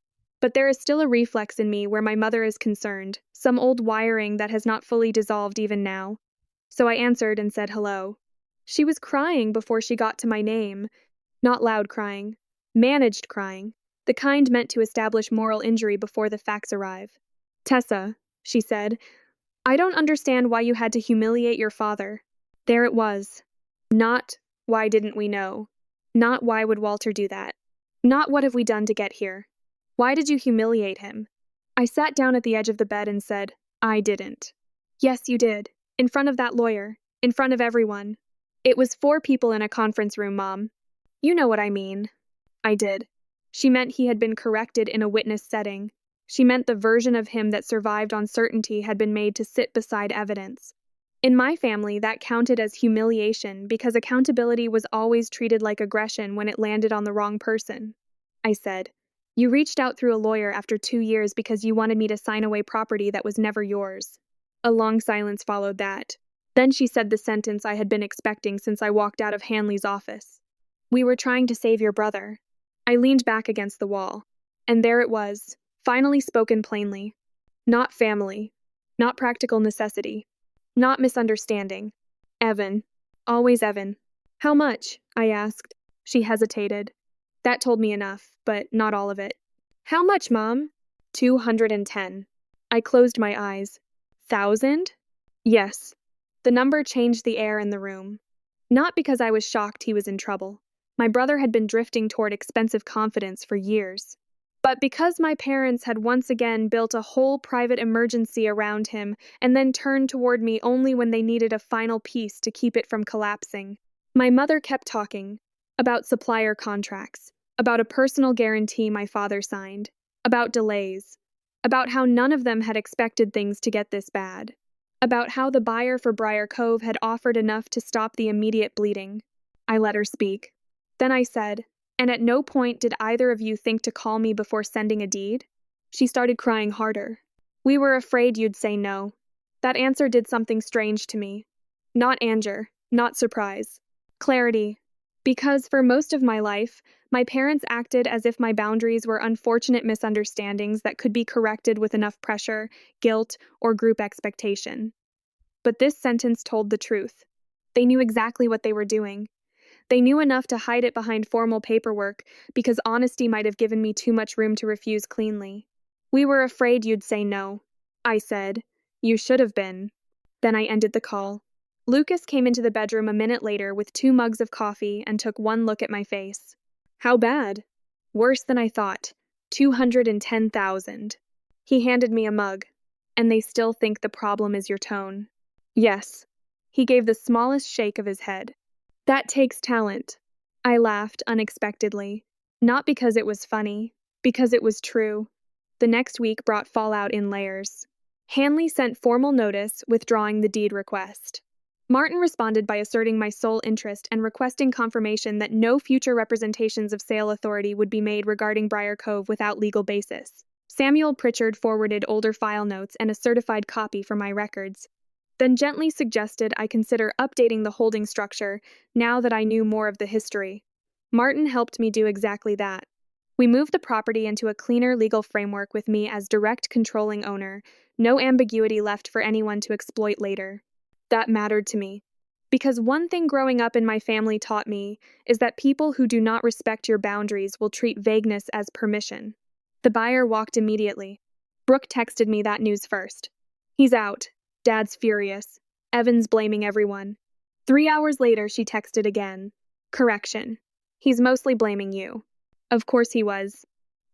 But there is still a reflex in me where my mother is concerned, some old wiring that has not fully dissolved even now. So I answered and said hello. She was crying before she got to my name. Not loud crying. Managed crying. The kind meant to establish moral injury before the facts arrive. Tessa, she said, I don't understand why you had to humiliate your father. There it was. Not, why didn't we know? Not, why would Walter do that? Not, what have we done to get here? Why did you humiliate him? I sat down at the edge of the bed and said, I didn't. Yes, you did. In front of that lawyer. In front of everyone. It was 4 people in a conference room, Mom. You know what I mean. I did. She meant he had been corrected in a witness setting. She meant the version of him that survived on certainty had been made to sit beside evidence. In my family, that counted as humiliation because accountability was always treated like aggression when it landed on the wrong person. I said, You reached out through a lawyer after 2 years because you wanted me to sign away property that was never yours. A long silence followed that. Then she said the sentence I had been expecting since I walked out of Hanley's office. "We were trying to save your brother." I leaned back against the wall. And there it was, finally spoken plainly. Not family. Not practical necessity. Not misunderstanding. Evan. Always Evan. "How much?" I asked. She hesitated. That told me enough, but not all of it. "How much, Mom?" 210. I closed my eyes. 1,000? Yes. The number changed the air in the room. Not because I was shocked he was in trouble. My brother had been drifting toward expensive confidence for years. But because my parents had once again built a whole private emergency around him and then turned toward me only when they needed a final piece to keep it from collapsing. My mother kept talking about supplier contracts, about a personal guarantee my father signed, about delays, about how none of them had expected things to get this bad, about how the buyer for Briar Cove had offered enough to stop the immediate bleeding. I let her speak. Then I said, "And at no point did either of you think to call me before sending a deed?" She started crying harder. "We were afraid you'd say no." That answer did something strange to me. Not anger, not surprise. Clarity. Because for most of my life, my parents acted as if my boundaries were unfortunate misunderstandings that could be corrected with enough pressure, guilt, or group expectation. But this sentence told the truth. They knew exactly what they were doing. They knew enough to hide it behind formal paperwork because honesty might have given me too much room to refuse cleanly. "We were afraid you'd say no," I said. "You should have been." Then I ended the call. Lucas came into the bedroom a minute later with 2 mugs of coffee and took one look at my face. "How bad?" "Worse than I thought. 210,000. He handed me a mug. "And they still think the problem is your tone." "Yes." He gave the smallest shake of his head. "That takes talent." I laughed unexpectedly. Not because it was funny, because it was true. The next week brought fallout in layers. Hanley sent formal notice withdrawing the deed request. Martin responded by asserting my sole interest and requesting confirmation that no future representations of sale authority would be made regarding Briar Cove without legal basis. Samuel Pritchard forwarded older file notes and a certified copy for my records, then gently suggested I consider updating the holding structure now that I knew more of the history. Martin helped me do exactly that. We moved the property into a cleaner legal framework with me as direct controlling owner, no ambiguity left for anyone to exploit later. That mattered to me. Because one thing growing up in my family taught me is that people who do not respect your boundaries will treat vagueness as permission. The buyer walked immediately. Brooke texted me that news first. "He's out. Dad's furious. Evan's blaming everyone." 3 hours later, she texted again. "Correction. He's mostly blaming you." Of course he was.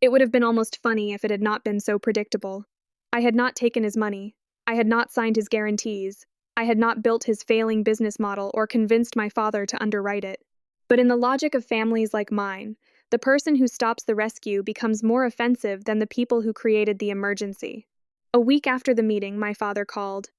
It would have been almost funny if it had not been so predictable. I had not taken his money. I had not signed his guarantees. I had not built his failing business model or convinced my father to underwrite it. But in the logic of families like mine, the person who stops the rescue becomes more offensive than the people who created the emergency. A week after the meeting, my father called.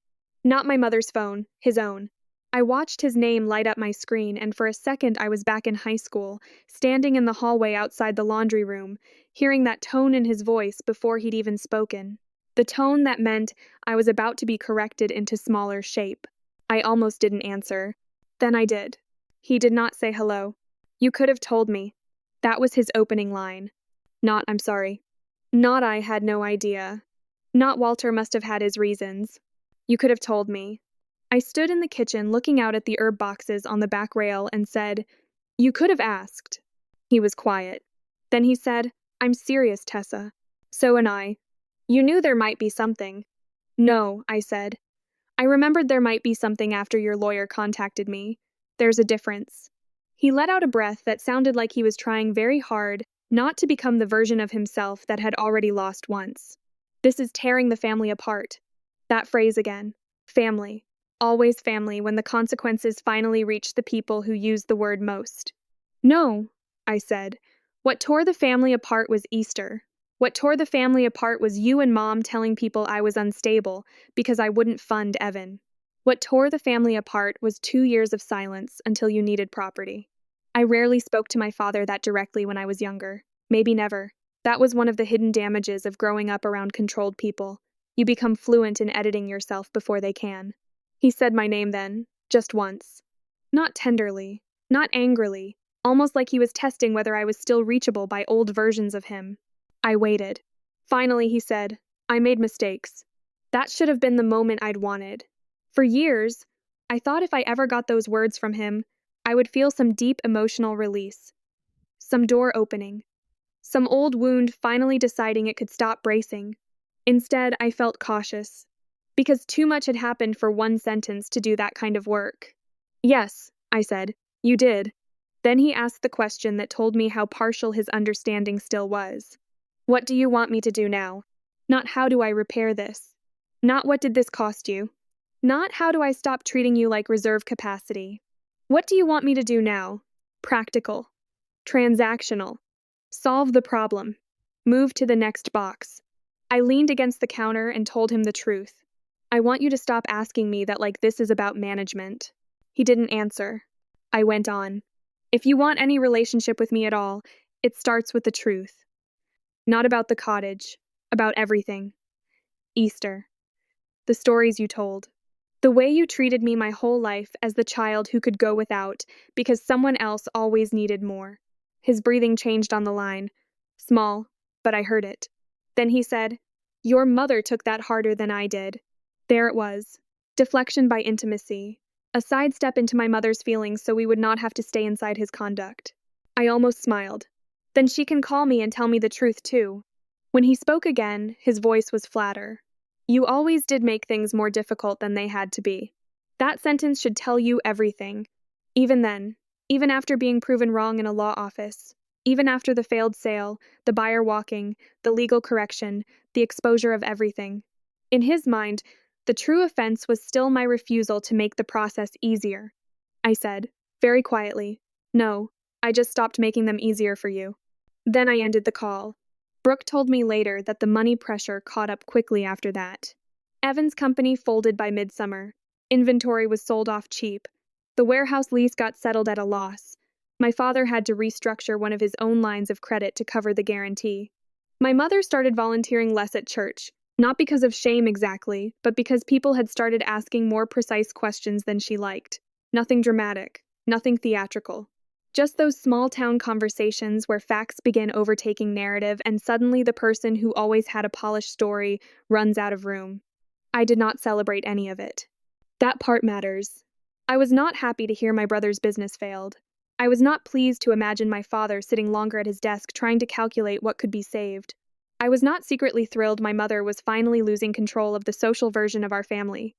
Not my mother's phone, his own. I watched his name light up my screen, and for a second I was back in high school, standing in the hallway outside the laundry room, hearing that tone in his voice before he'd even spoken. The tone that meant I was about to be corrected into smaller shape. I almost didn't answer. Then I did. He did not say hello. "You could have told me." That was his opening line. Not "I'm sorry." Not "I had no idea." Not "Walter must have had his reasons." "You could have told me." I stood in the kitchen looking out at the herb boxes on the back rail and said, "You could have asked." He was quiet. Then he said, "I'm serious, Tessa. So am I. You knew there might be something." "No," I said. "I remembered there might be something after your lawyer contacted me. There's a difference." He let out a breath that sounded like he was trying very hard not to become the version of himself that had already lost once. "This is tearing the family apart." That phrase again. Family. Always family when the consequences finally reach the people who use the word most. "No," I said. "What tore the family apart was Easter. What tore the family apart was you and Mom telling people I was unstable because I wouldn't fund Evan. What tore the family apart was 2 years of silence until you needed property." I rarely spoke to my father that directly when I was younger. Maybe never. That was one of the hidden damages of growing up around controlled people. You become fluent in editing yourself before they can. He said my name then, just once. Not tenderly, not angrily, almost like he was testing whether I was still reachable by old versions of him. I waited. Finally, he said, I made mistakes. That should have been the moment I'd wanted. For years, I thought if I ever got those words from him, I would feel some deep emotional release, some door opening, some old wound finally deciding it could stop bracing. Instead, I felt cautious, because too much had happened for one sentence to do that kind of work. Yes, I said, you did. Then he asked the question that told me how partial his understanding still was. What do you want me to do now? Not how do I repair this? Not what did this cost you? Not how do I stop treating you like reserve capacity? What do you want me to do now? Practical. Transactional. Solve the problem. Move to the next box. I leaned against the counter and told him the truth. I want you to stop asking me that like this is about management. He didn't answer. I went on. If you want any relationship with me at all, it starts with the truth. Not about the cottage, about everything. Easter. The stories you told. The way you treated me my whole life as the child who could go without because someone else always needed more. His breathing changed on the line. Small, but I heard it. Then he said, Your mother took that harder than I did. There it was. Deflection by intimacy. A sidestep into my mother's feelings so we would not have to stay inside his conduct. I almost smiled. Then she can call me and tell me the truth too. When he spoke again, his voice was flatter. You always did make things more difficult than they had to be. That sentence should tell you everything. Even then, even after being proven wrong in a law office, even after the failed sale, the buyer walking, the legal correction, the exposure of everything. In his mind, the true offense was still my refusal to make the process easier. I said, very quietly, No, I just stopped making them easier for you. Then I ended the call. Brooke told me later that the money pressure caught up quickly after that. Evan's company folded by midsummer. Inventory was sold off cheap. The warehouse lease got settled at a loss. My father had to restructure one of his own lines of credit to cover the guarantee. My mother started volunteering less at church, not because of shame exactly, but because people had started asking more precise questions than she liked. Nothing dramatic, nothing theatrical. Just those small-town conversations where facts begin overtaking narrative and suddenly the person who always had a polished story runs out of room. I did not celebrate any of it. That part matters. I was not happy to hear my brother's business failed. I was not pleased to imagine my father sitting longer at his desk trying to calculate what could be saved. I was not secretly thrilled my mother was finally losing control of the social version of our family.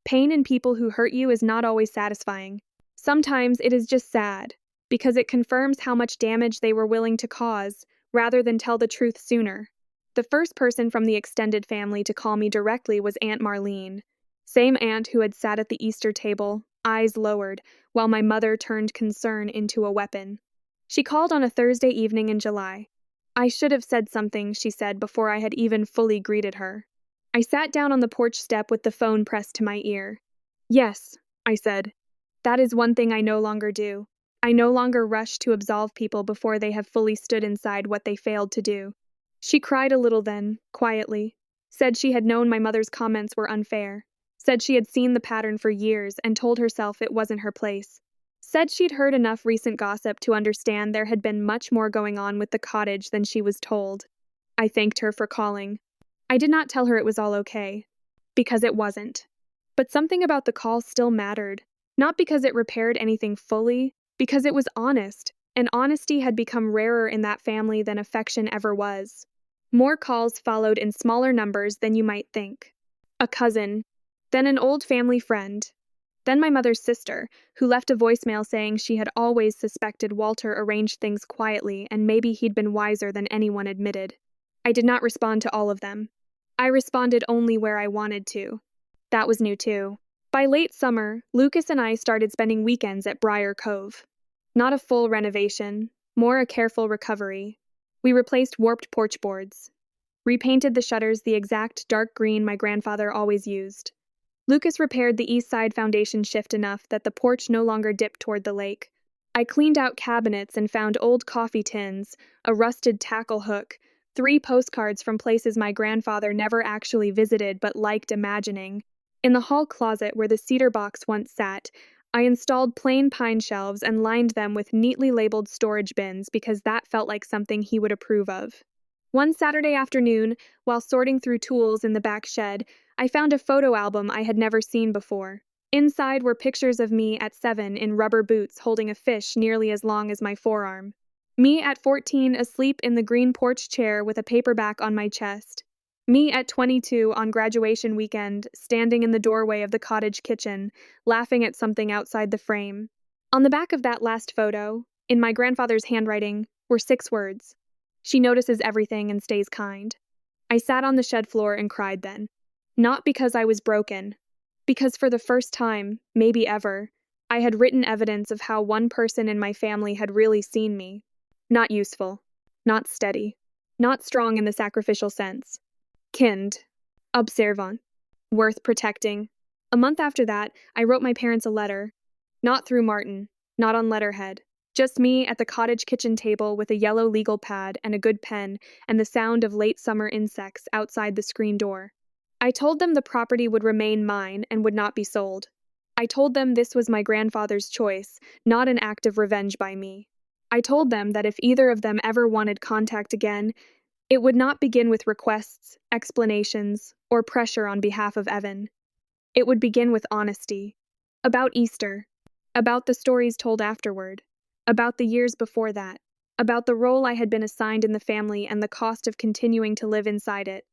Pain in people who hurt you is not always satisfying. Sometimes it is just sad, because it confirms how much damage they were willing to cause, rather than tell the truth sooner. The first person from the extended family to call me directly was Aunt Marlene, same aunt who had sat at the Easter table, eyes lowered, while my mother turned concern into a weapon. She called on a Thursday evening in July. I should have said something, she said, before I had even fully greeted her. I sat down on the porch step with the phone pressed to my ear. Yes, I said. That is one thing I no longer do. I no longer rush to absolve people before they have fully stood inside what they failed to do. She cried a little then, quietly, said she had known my mother's comments were unfair, said she had seen the pattern for years and told herself it wasn't her place, said she'd heard enough recent gossip to understand there had been much more going on with the cottage than she was told. I thanked her for calling. I did not tell her it was all okay, because it wasn't. But something about the call still mattered, not because it repaired anything fully, because it was honest, and honesty had become rarer in that family than affection ever was. More calls followed in smaller numbers than you might think. A cousin, then an old family friend, then my mother's sister, who left a voicemail saying she had always suspected Walter arranged things quietly and maybe he'd been wiser than anyone admitted. I did not respond to all of them. I responded only where I wanted to. That was new too. By late summer, Lucas and I started spending weekends at Briar Cove. Not a full renovation, more a careful recovery. We replaced warped porch boards, repainted the shutters the exact dark green my grandfather always used. Lucas repaired the east side foundation shift enough that the porch no longer dipped toward the lake. I cleaned out cabinets and found old coffee tins, a rusted tackle hook, 3 postcards from places my grandfather never actually visited but liked imagining. In the hall closet where the cedar box once sat, I installed plain pine shelves and lined them with neatly labeled storage bins because that felt like something he would approve of. One Saturday afternoon, while sorting through tools in the back shed, I found a photo album I had never seen before. Inside were pictures of me at 7 in rubber boots holding a fish nearly as long as my forearm. Me at 14 asleep in the green porch chair with a paperback on my chest. Me at 22 on graduation weekend, standing in the doorway of the cottage kitchen, laughing at something outside the frame. On the back of that last photo, in my grandfather's handwriting, were 6 words. She notices everything and stays kind. I sat on the shed floor and cried then. Not because I was broken, because for the first time, maybe ever, I had written evidence of how one person in my family had really seen me. Not useful, not steady, not strong in the sacrificial sense. Kind, observant, worth protecting. A month after that, I wrote my parents a letter. Not through Martin, not on letterhead. Just me at the cottage kitchen table with a yellow legal pad and a good pen and the sound of late summer insects outside the screen door. I told them the property would remain mine and would not be sold. I told them this was my grandfather's choice, not an act of revenge by me. I told them that if either of them ever wanted contact again, it would not begin with requests, explanations, or pressure on behalf of Evan. It would begin with honesty. About Easter. About the stories told afterward. About the years before that. About the role I had been assigned in the family and the cost of continuing to live inside it.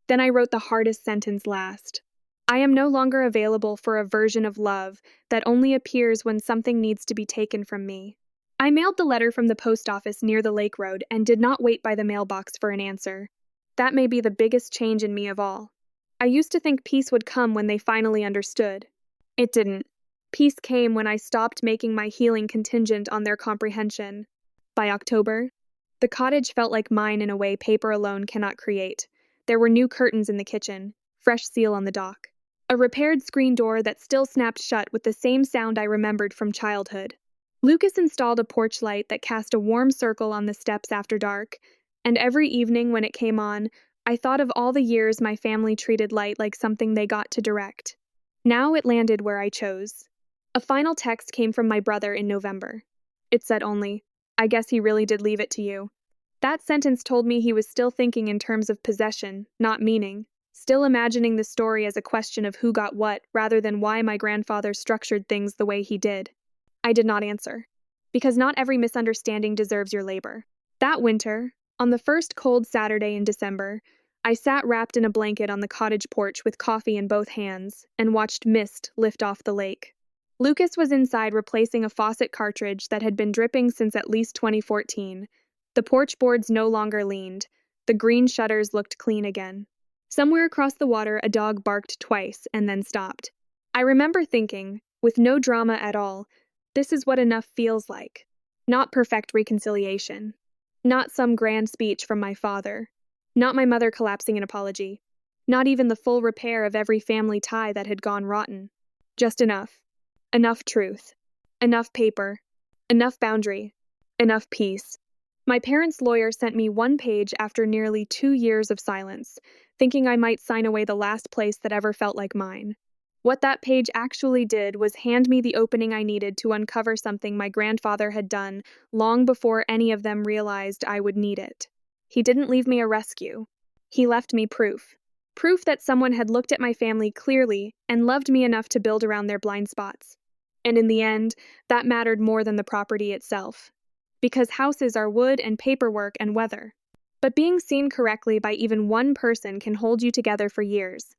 Then I wrote the hardest sentence last. I am no longer available for a version of love that only appears when something needs to be taken from me. I mailed the letter from the post office near the lake road and did not wait by the mailbox for an answer. That may be the biggest change in me of all. I used to think peace would come when they finally understood. It didn't. Peace came when I stopped making my healing contingent on their comprehension. By October, the cottage felt like mine in a way paper alone cannot create. There were new curtains in the kitchen, fresh seal on the dock, a repaired screen door that still snapped shut with the same sound I remembered from childhood. Lucas installed a porch light that cast a warm circle on the steps after dark, and every evening when it came on, I thought of all the years my family treated light like something they got to direct. Now it landed where I chose. A final text came from my brother in November. It said only, "I guess he really did leave it to you." That sentence told me he was still thinking in terms of possession, not meaning, still imagining the story as a question of who got what rather than why my grandfather structured things the way he did. I did not answer, because not every misunderstanding deserves your labor. That winter, on the first cold Saturday in December, I sat wrapped in a blanket on the cottage porch with coffee in both hands and watched mist lift off the lake. Lucas was inside replacing a faucet cartridge that had been dripping since at least 2014. The porch boards no longer leaned. The green shutters looked clean again. Somewhere across the water, a dog barked twice and then stopped. I remember thinking, with no drama at all, this is what enough feels like. Not perfect reconciliation. Not some grand speech from my father. Not my mother collapsing in apology. Not even the full repair of every family tie that had gone rotten. Just enough. Enough truth. Enough paper. Enough boundary. Enough peace. My parents' lawyer sent me one page after nearly 2 years of silence, thinking I might sign away the last place that ever felt like mine. What that page actually did was hand me the opening I needed to uncover something my grandfather had done long before any of them realized I would need it. He didn't leave me a rescue. He left me proof. Proof that someone had looked at my family clearly and loved me enough to build around their blind spots. And in the end, that mattered more than the property itself. Because houses are wood and paperwork and weather. But being seen correctly by even one person can hold you together for years.